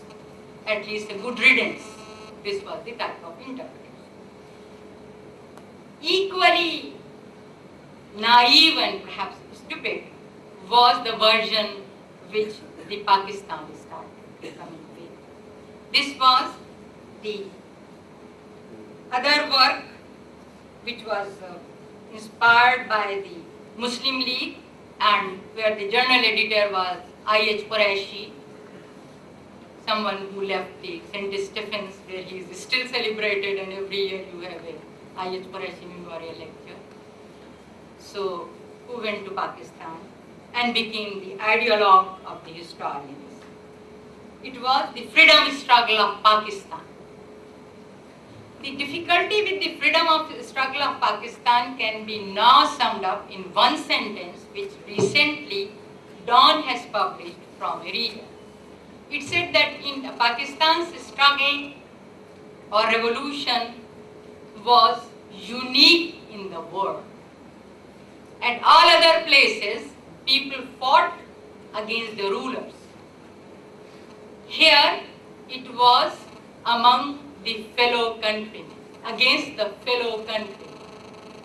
at least a good riddance. This was the type of interpretation. Equally naive and perhaps stupid was the version which the Pakistanis started coming with. This was the other work which was inspired by the Muslim League, and where the journal editor was I.H. Qureshi, someone who left the St. Stephen's, where he is still celebrated, and every year you have a I.H. Qureshi memorial lecture. So, who went to Pakistan and became the ideologue of the historians. It was the freedom struggle of Pakistan. The difficulty with the freedom of struggle of Pakistan can be now summed up in one sentence which recently Dawn has published from a reader. It said that in Pakistan's struggle or revolution was unique in the world. At all other places, people fought against the rulers. Here, it was among the fellow countrymen, against the fellow countrymen.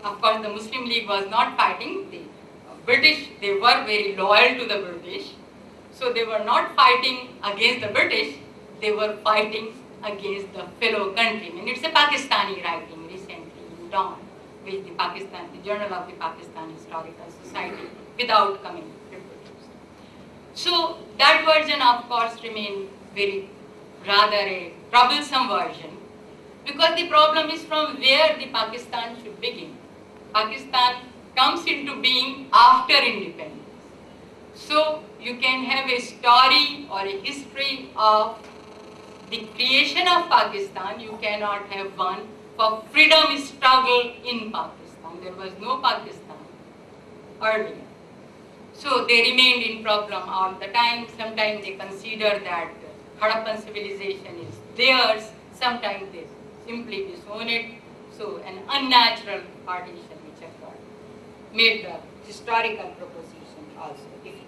Of course, the Muslim League was not fighting. The British, they were very loyal to the British. So they were not fighting against the British, they were fighting against the fellow countrymen. It's a Pakistani writing recently in Dawn, which the Journal of the Pakistan Historical Society, without coming reproduced. So that version of course remained rather a troublesome version, because the problem is from where the Pakistan should begin. Pakistan comes into being after independence. So you can have a story or a history of the creation of Pakistan. You cannot have one for freedom struggle in Pakistan. There was no Pakistan earlier. So they remained in problem all the time. Sometimes they consider that Harappan civilization is theirs. Sometimes they simply disown it. So an unnatural partition which occurred made the historical proposition also difficult.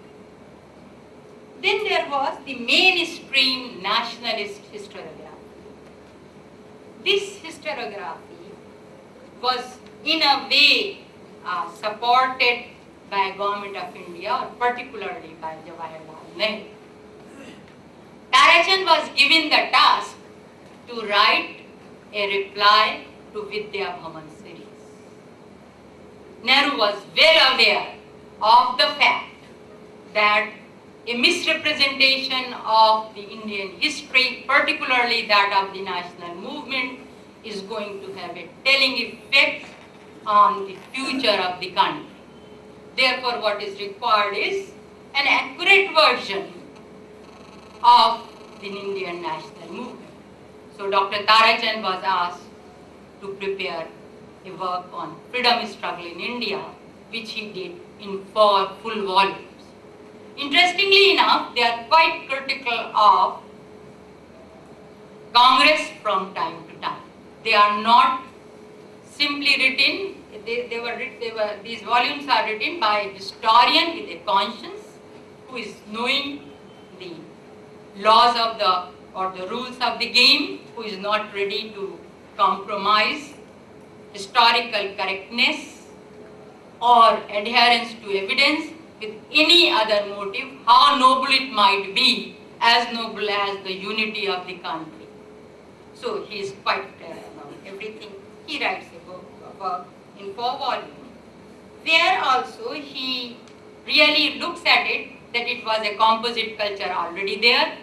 Then there was the mainstream nationalist historiography. This historiography was in a way supported by Government of India, or particularly by Jawaharlal Nehru. Tarajan was given the task to write a reply to Vidya Bhavan series. Nehru was well aware of the fact that a misrepresentation of the Indian history, particularly that of the national movement, is going to have a telling effect on the future of the country. Therefore, what is required is an accurate version of the Indian national movement. So Dr. Tarajan was asked to prepare a work on freedom struggle in India, which he did in 4 full volumes. Interestingly enough, they are quite critical of Congress from time to time. They are not simply written, these volumes are written by a historian with a conscience who is knowing the laws of the rules of the game, who is not ready to compromise historical correctness or adherence to evidence with any other motive, how noble it might be, as noble as the unity of the country. So he is quite about everything. He writes a book in 4 volumes, where also he really looks at it that it was a composite culture already there,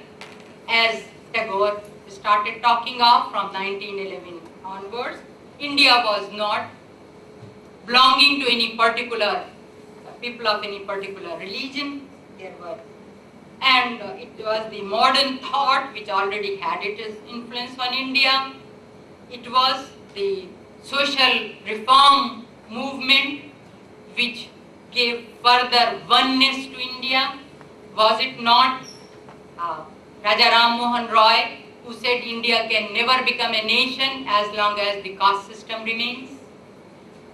as Tagore started talking of from 1911 onwards. India was not belonging to any particular people of any particular religion. There were, and it was the modern thought which already had its influence on India. It was the social reform movement which gave further oneness to India. Was it not Raja Ram Mohan Roy who said India can never become a nation as long as the caste system remains?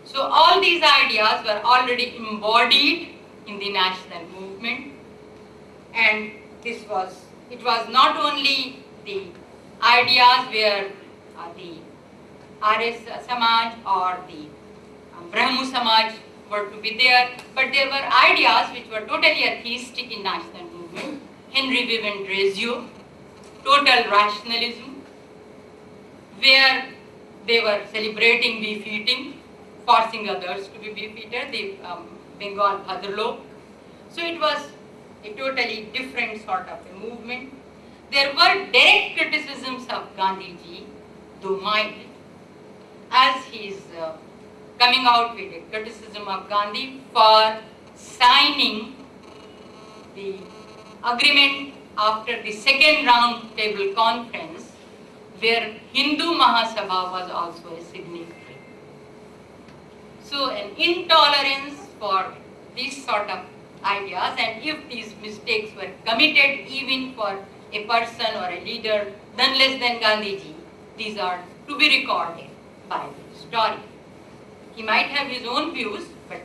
So all these ideas were already embodied in the national movement, and it was not only the ideas where the Arya Samaj or the Brahmo Samaj were to be there, but there were ideas which were totally atheistic in national movement. Henry Vivant Reggio, total rationalism, where they were celebrating beef eating, forcing others to be beef eater, the Bengal Bhadralok. So it was a totally different sort of a movement. There were direct criticisms of Gandhiji, though mild, as he is coming out with a criticism of Gandhi for signing the agreement after the second round table conference, where Hindu Mahasabha was also a signatory. So an intolerance for these sort of ideas, and if these mistakes were committed even for a person or a leader none less than Gandhiji, these are to be recorded by the historian. He might have his own views, but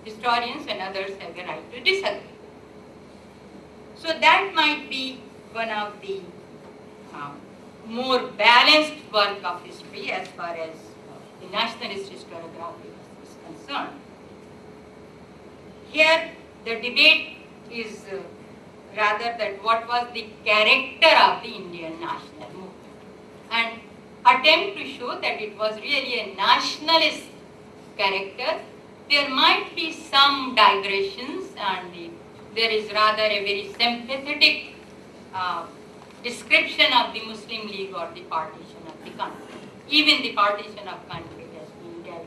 historians and others have a right to disagree. So that might be one of the more balanced work of history as far as the nationalist historiography is concerned. Here the debate is rather that what was the character of the Indian national movement, and attempt to show that it was really a nationalist character. There might be some digressions and the there is rather a very sympathetic description of the Muslim League or the partition of the country. Even the partition of country has been dealt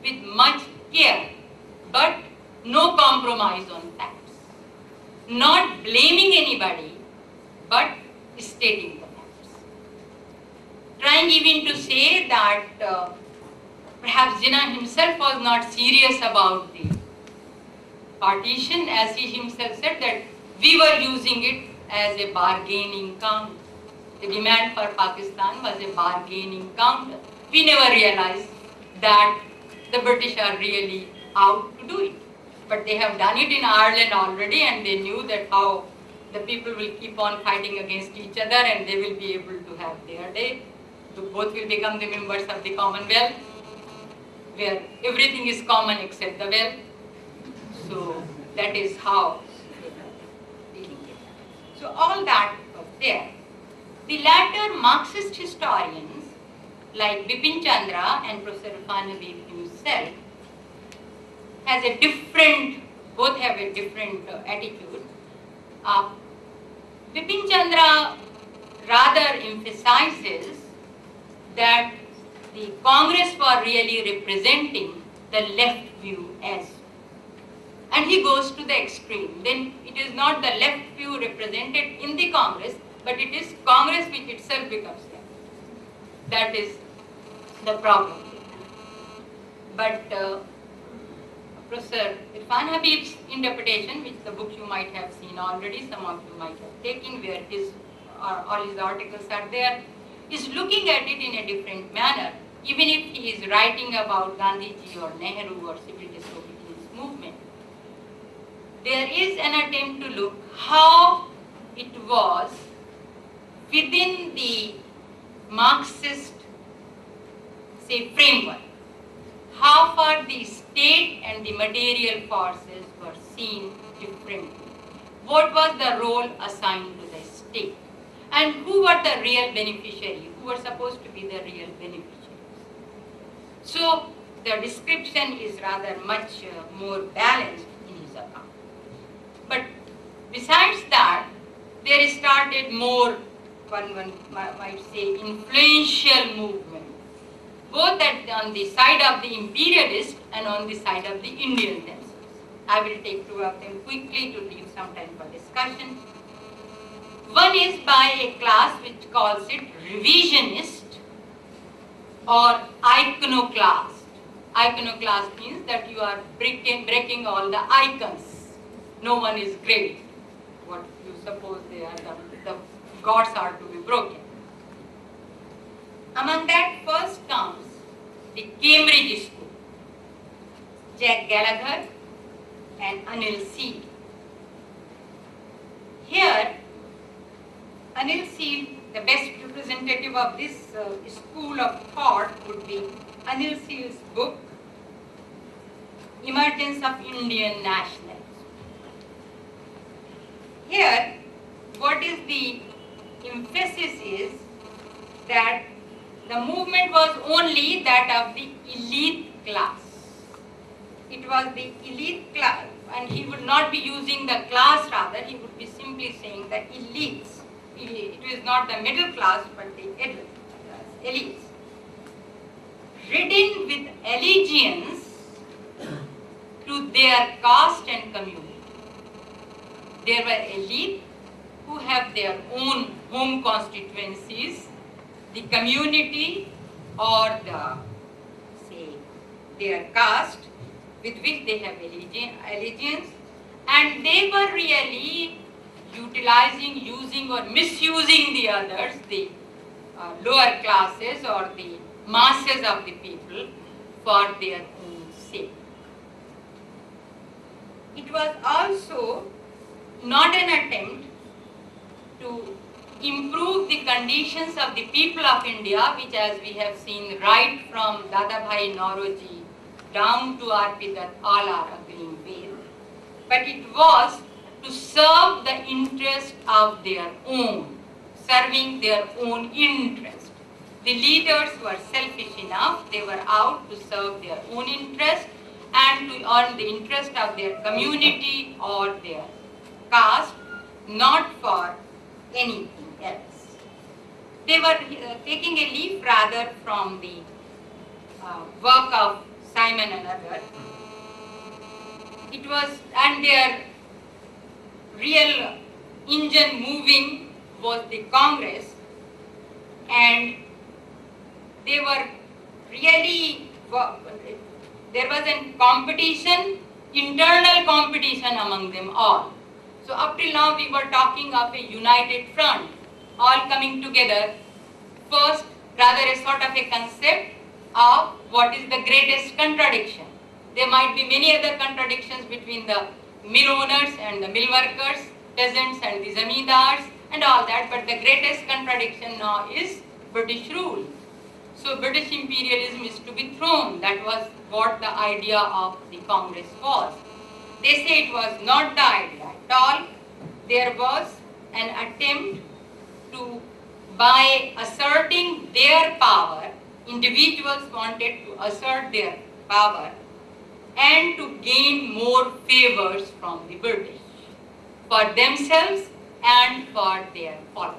with much care, but no compromise on facts. Not blaming anybody, but stating the facts. Trying even to say that perhaps Jinnah himself was not serious about the partition, as he himself said that we were using it as a bargaining counter. The demand for Pakistan was a bargaining counter. We never realized that the British are really out to do it. But they have done it in Ireland already, and they knew that how the people will keep on fighting against each other and they will be able to have their day. So both will become the members of the Commonwealth, where everything is common except the wealth. So that is how they are dealing with it. So all that was there. The latter Marxist historians like Bipin Chandra and Professor Irfan Habib himself has a different, both have a different attitude. Bipin Chandra rather emphasizes that the Congress was really representing the left view as, and he goes to the extreme. Then it is not the left view represented in the Congress, but it is Congress which itself becomes left. That is the problem. But Professor Irfan Habib's interpretation, which the book you might have seen already, some of you might have taken, where all his articles are there, is looking at it in a different manner. Even if he is writing about Gandhiji or Nehru or civil disobedience movement, there is an attempt to look how it was within the Marxist, say, framework, how far the state and the material forces were seen differently. What was the role assigned to the state? And who were the real beneficiaries? Who were supposed to be the real beneficiaries? So the description is rather much more balanced in his account. But besides that, there started more, one might say, influential movement, both on the side of the imperialists and on the side of the Indians themselves. I will take two of them quickly to leave some time for discussion. One is by a class which calls it revisionist or iconoclast. Iconoclast means that you are breaking all the icons. No one is great. What you suppose they are, the gods are to be broken. Among that first comes the Cambridge School, Jack Gallagher and Anil Seale. Here, Anil Seale, the best representative of this school of thought would be Anil Seale's book, Emergence of Indian Nationalism. Here, what is the emphasis is that the movement was only that of the elite class. It was the elite class, and he would not be using the class, rather he would be simply saying the elites. It is not the middle class, but the elites. Ridden with allegiance to their caste and community. There were elite who have their own home constituencies, the community or the, say, their caste with which they have allegiance, and they were really utilizing, using or misusing the others, the lower classes or the masses of the people for their own sake. It was also not an attempt to improve the conditions of the people of India, which, as we have seen right from Dadabhai Naoroji down to R.P. Dutt, all are agreeing with, but it was to serve the interest of their own, serving their own interest. The leaders were selfish enough, they were out to serve their own interest and to earn the interest of their community or their caste, not for anything else. They were taking a leaf rather from the work of Simon and others. It was, and their real engine moving was the Congress, and they were really, there was a competition, internal competition among them all. So up till now we were talking of a united front, all coming together. First, rather a sort of a concept of what is the greatest contradiction. There might be many other contradictions between the mill owners and the mill workers, peasants and the zamindars and all that, but the greatest contradiction now is British rule. So British imperialism is to be thrown. That was what the idea of the Congress was. They say it was not the idea at all. There was an attempt to, by asserting their power, individuals wanted to assert their power and to gain more favors from the British for themselves and for their followers.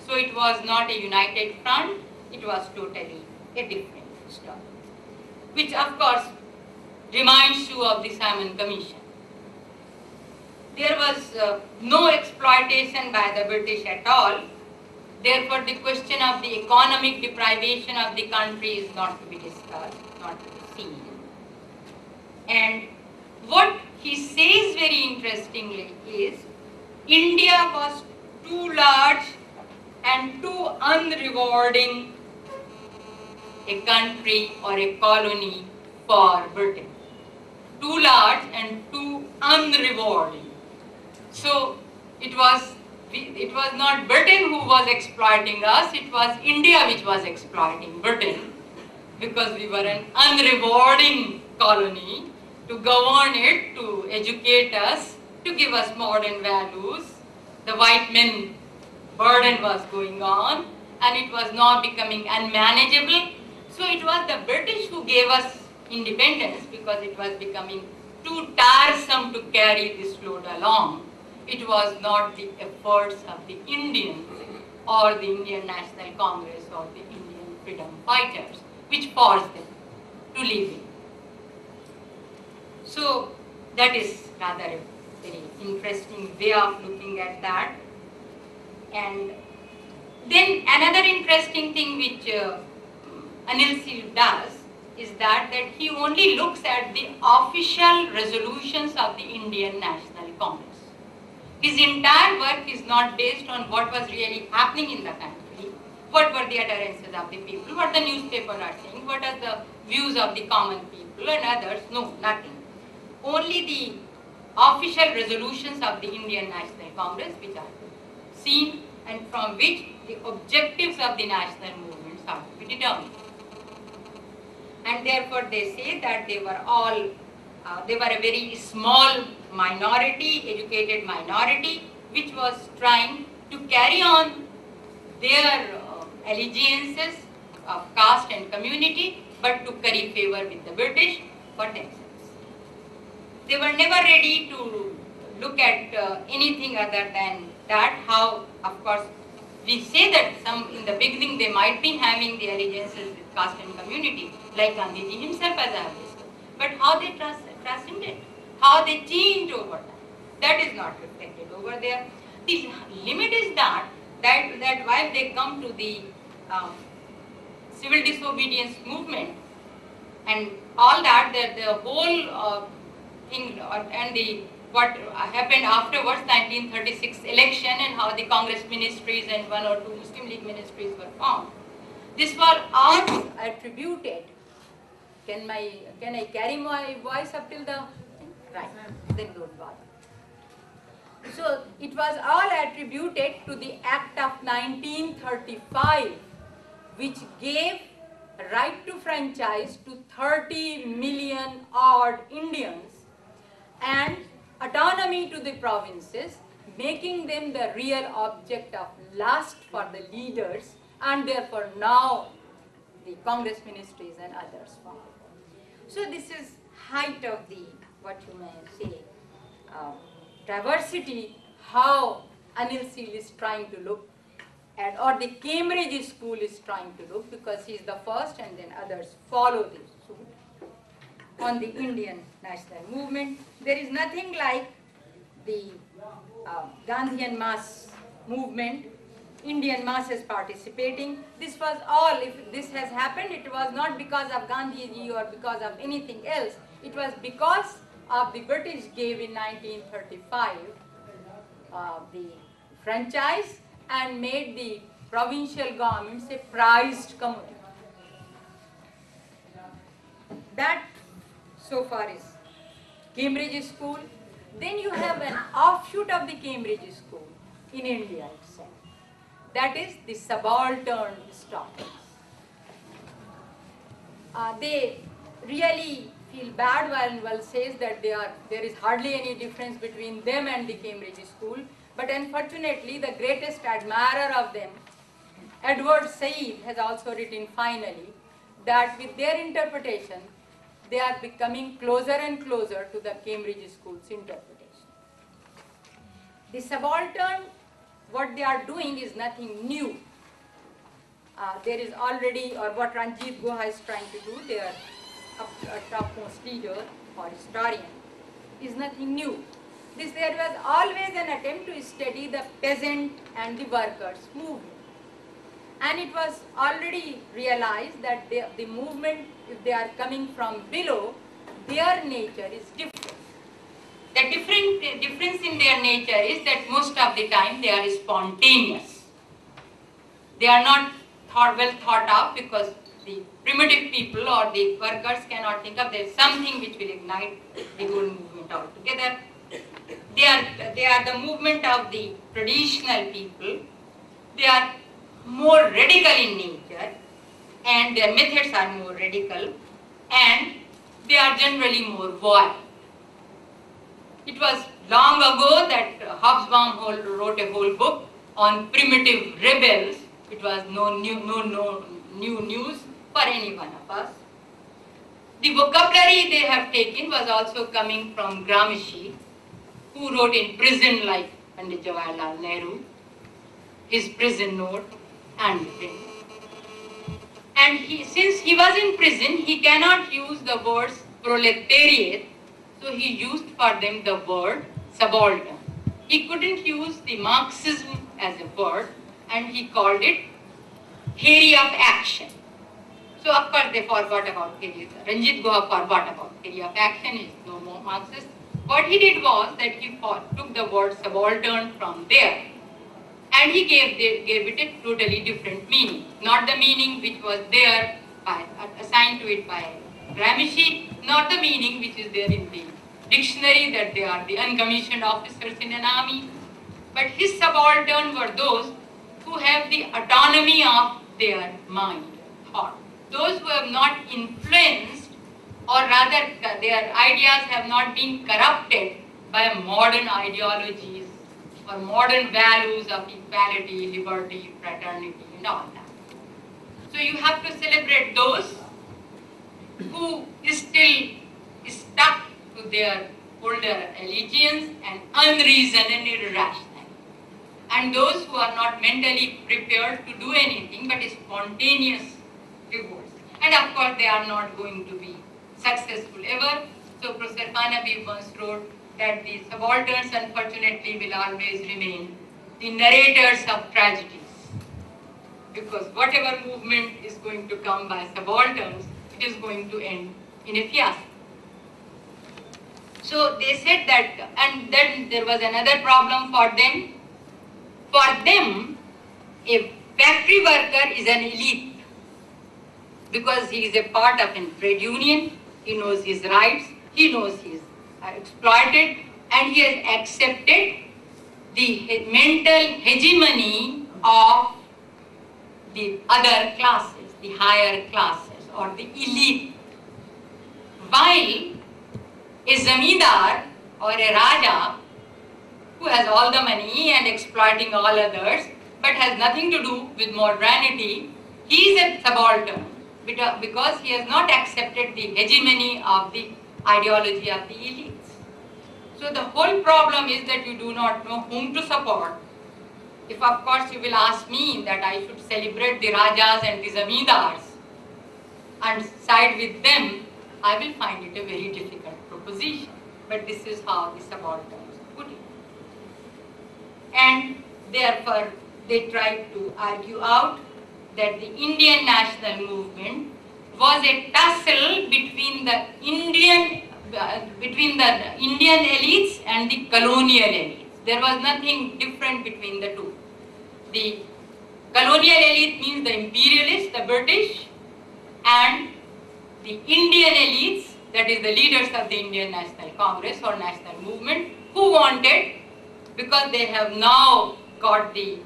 So it was not a united front, it was totally a different story, which of course reminds you of the Simon Commission. There was no exploitation by the British at all. Therefore, the question of the economic deprivation of the country is not to be discussed, not to be seen. And what he says very interestingly is, India was too large and too unrewarding a country or a colony for Britain. Too large and too unrewarding. So it was not Britain who was exploiting us, it was India which was exploiting Britain, because we were an unrewarding colony to govern it, to educate us, to give us modern values. The white men burden was going on and it was now becoming unmanageable. So it was the British who gave us independence because it was becoming too tiresome to carry this load along. It was not the efforts of the Indians or the Indian National Congress or the Indian freedom fighters which forced them to leave it. So that is rather a very interesting way of looking at that. And then another interesting thing which Anil Singh does is that he only looks at the official resolutions of the Indian National Congress. His entire work is not based on what was really happening in the country, what were the utterances of the people, what the newspapers are saying, what are the views of the common people and others. No, nothing. Only the official resolutions of the Indian National Congress which are seen and from which the objectives of the national movements are to be determined. And therefore they say that they were all, they were a very small minority, educated minority, which was trying to carry on their allegiances of caste and community, but to curry favor with the British for themselves. They were never ready to look at anything other than that. How, of course, we say that some in the beginning they might be having the allegiances with caste and community, like Gandhiji himself, as I have discussed. But how they transcended, how they changed over time, that is not reflected over there. The limit is that while they come to the civil disobedience movement and all that, the whole thing and what happened afterwards, 1936 election, and how the Congress ministries and one or two Muslim League ministries were formed. This was all attributed. Can I carry my voice up till the right? Then don't bother. So it was all attributed to the Act of 1935, which gave right to franchise to 30 million odd Indians and autonomy to the provinces, making them the real object of lust for the leaders, and therefore now the Congress ministries and others formed. So this is height of the, what you may say, diversity, how Anil Seal is trying to look at, or the Cambridge school is trying to look, because he is the first and then others follow this suit on the Indian national movement. There is nothing like the Gandhian mass movement, Indian masses participating. This was all, if this has happened, it was not because of Gandhiji or because of anything else. It was because of the British gave in 1935 the franchise and made the provincial governments a prized commodity. That so far is Cambridge School. Then you have an offshoot of the Cambridge School in India itself. That is the subaltern stockings. They really feel bad when one says that there is hardly any difference between them and the Cambridge School. But unfortunately, the greatest admirer of them, Edward Said, has also written finally that with their interpretation, they are becoming closer and closer to the Cambridge School's interpretation. The subaltern, what they are doing is nothing new. There is already, or what Ranjit Guha is trying to do, their topmost leader or historian, is nothing new. There was always an attempt to study the peasant and the workers' movement. And it was already realized that the movement, if they are coming from below, their nature is different. The difference in their nature is that most of the time they are spontaneous. They are not well thought of, because the primitive people or the workers cannot think of there is something which will ignite the whole movement altogether. They are the movement of the traditional people. They are more radical in nature, and their methods are more radical, and they are generally more violent. It was long ago that Hobsbawm wrote a whole book on primitive rebels. It was no new news for any one of us. The vocabulary they have taken was also coming from Gramsci, who wrote in prison like Pandit Jawaharlal Nehru, his prison note and print. And since he was in prison, he cannot use the words proletariat, so he used for them the word subaltern. He couldn't use the Marxism as a word, and he called it theory of action. So of course they forgot about theory. Ranjit Guha forgot about theory of action, is no more Marxist. What he did was that he took the word subaltern from there, and he gave it a totally different meaning. Not the meaning which was there assigned to it by Gramsci, not the meaning which is there in the dictionary, that they are the uncommissioned officers in an army. But his subaltern were those who have the autonomy of their mind, thought. Those who have not influenced, or rather their ideas have not been corrupted by modern ideologies or modern values of equality, liberty, fraternity, and all that. So you have to celebrate those who is still stuck to their older allegiance and unreasoned and irrational. And those who are not mentally prepared to do anything but spontaneous revolts. And of course they are not going to be successful ever. So Professor Fanabeef once wrote that the subalterns unfortunately will always remain the narrators of tragedies. Because whatever movement is going to come by subalterns, it is going to end in a fiasco. So they said that, and then there was another problem for them. For them, a factory worker is an elite because he is a part of a trade union, he knows his rights, he knows he is exploited, and he has accepted the mental hegemony of the other classes, the higher classes or the elite. While a zamindar or a raja who has all the money and exploiting all others but has nothing to do with modernity, he is a subaltern because he has not accepted the hegemony of the ideology of the elites. So the whole problem is that you do not know whom to support. If of course you will ask me that I should celebrate the Rajas and the Zamindars and side with them, I will find it a very difficult proposition. But this is how the subalterns put it. And therefore they tried to argue out that the Indian national movement was a tussle between the Indian elites and the colonial elites. There was nothing different between the two. The colonial elite means the imperialists, the British, and the Indian elites, that is the leaders of the Indian National Congress or national movement, who wanted, because they have now got the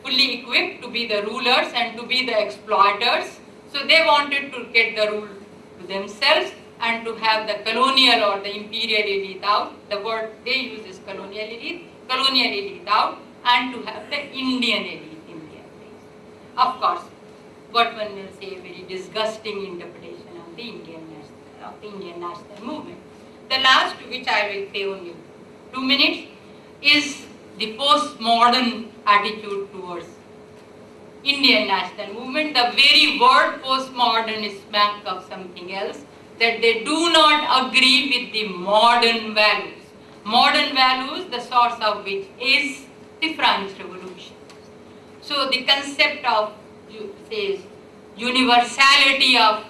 fully equipped to be the rulers and to be the exploiters, so they wanted to get the rule to themselves and to have the colonial or the imperial elite out. The word they use is colonial elite out, and to have the Indian elite in their place. Of course, what one will say, a very disgusting interpretation of the Indian national movement. The last, which I will say only 2 minutes, is the postmodern attitude towards Indian national movement. The very word postmodern is smack of something else, that they do not agree with the modern values. Modern values, the source of which is the French Revolution. So the concept of, says, universality of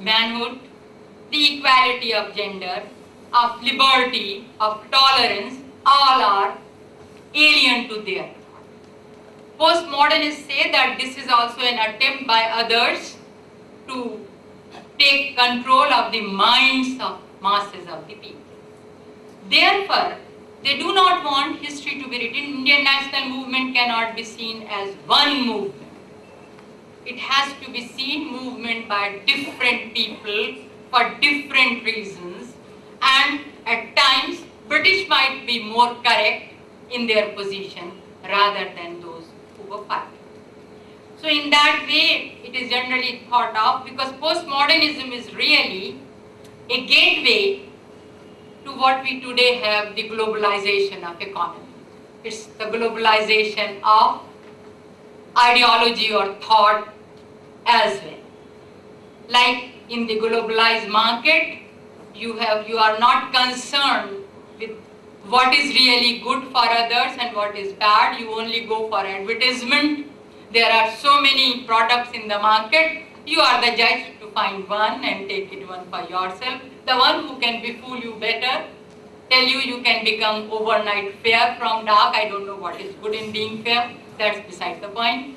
manhood, the equality of gender, of liberty, of tolerance, all are alien to their thought. Postmodernists say that this is also an attempt by others to take control of the minds of masses of the people. Therefore, they do not want history to be written. Indian national movement cannot be seen as one movement. It has to be seen movement by different people for different reasons, and at times British might be more correct in their position rather than those who were fighting. So in that way it is generally thought of, because postmodernism is really a gateway to what we today have, the globalization of economy. It's the globalization of ideology or thought as well. Like in the globalized market, you are not concerned with what is really good for others and what is bad. You only go for advertisement. There are so many products in the market. You are the judge to find one and take it one for yourself. The one who can befool you better, tell you can become overnight fair from dark. I don't know what is good in being fair. That's beside the point.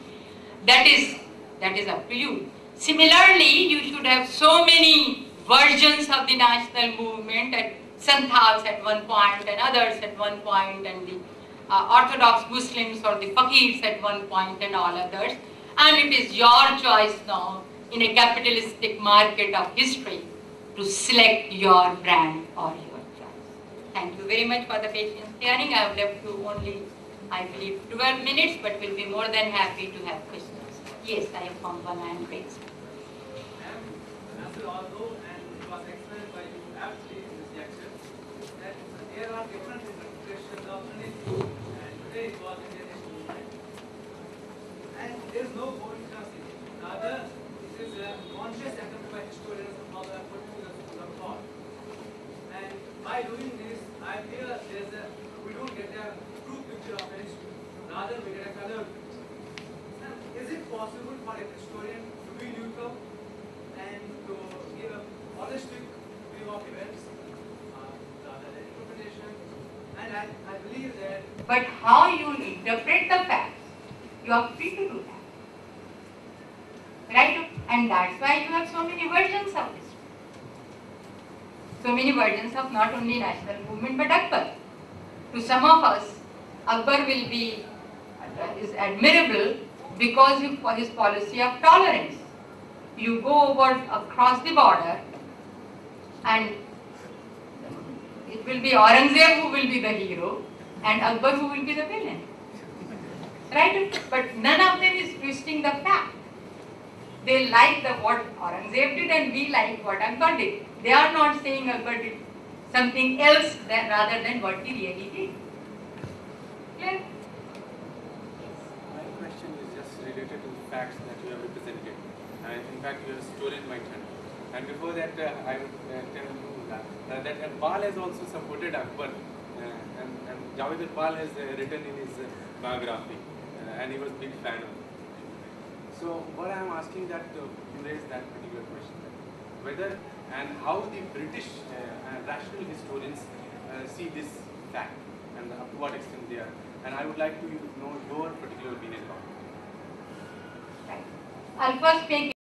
That is up to you. Similarly, you should have so many versions of the national movement, at Santhals at one point and others at one point, and the Orthodox Muslims or the Fakirs at one point and all others. And it is your choice now in a capitalistic market of history to select your brand or your choice. Thank you very much for the patience hearing. I have left you only, I believe, 12 minutes, but will be more than happy to have questions. Yes, I have found one hand raised. Although, and it was explained by you aptly in this lecture, that there are different interpretations of Sunni, and today it was Indian national movement. And there is no coincidence in it. Rather, it is a conscious attempt by historians of how they are put together school of thought. And by doing this, I feel that we don't get a true picture of history. Rather, we get a color picture. And is it possible for a historian to be neutral and to give a holistic view of events rather than interpretation? And I believe that... But how you interpret the facts, you are free to do that. Right? And that's why you have so many versions of this. So many versions of not only national movement but Akbar. To some of us, Akbar will be is admirable because of his policy of tolerance. You go over across the border and it will be Aurangzeb who will be the hero and Akbar who will be the villain. Right? But none of them is twisting the fact. They like what Aurangzeb did and we like what Akbar did. They are not saying Akbar did something else rather than what he really did. Clear? My question is just related to the facts that you have represented. In fact, you have stolen my turn. And before that, I would tell you that Iqbal has also supported Akbar. And Javed Iqbal has written in his biography. And he was a big fan of it. So what I am asking that you raise that particular question. Whether and how the British rational historians see this fact and up to what extent they are. And I would like to know your particular opinion on it. Right. I'll first make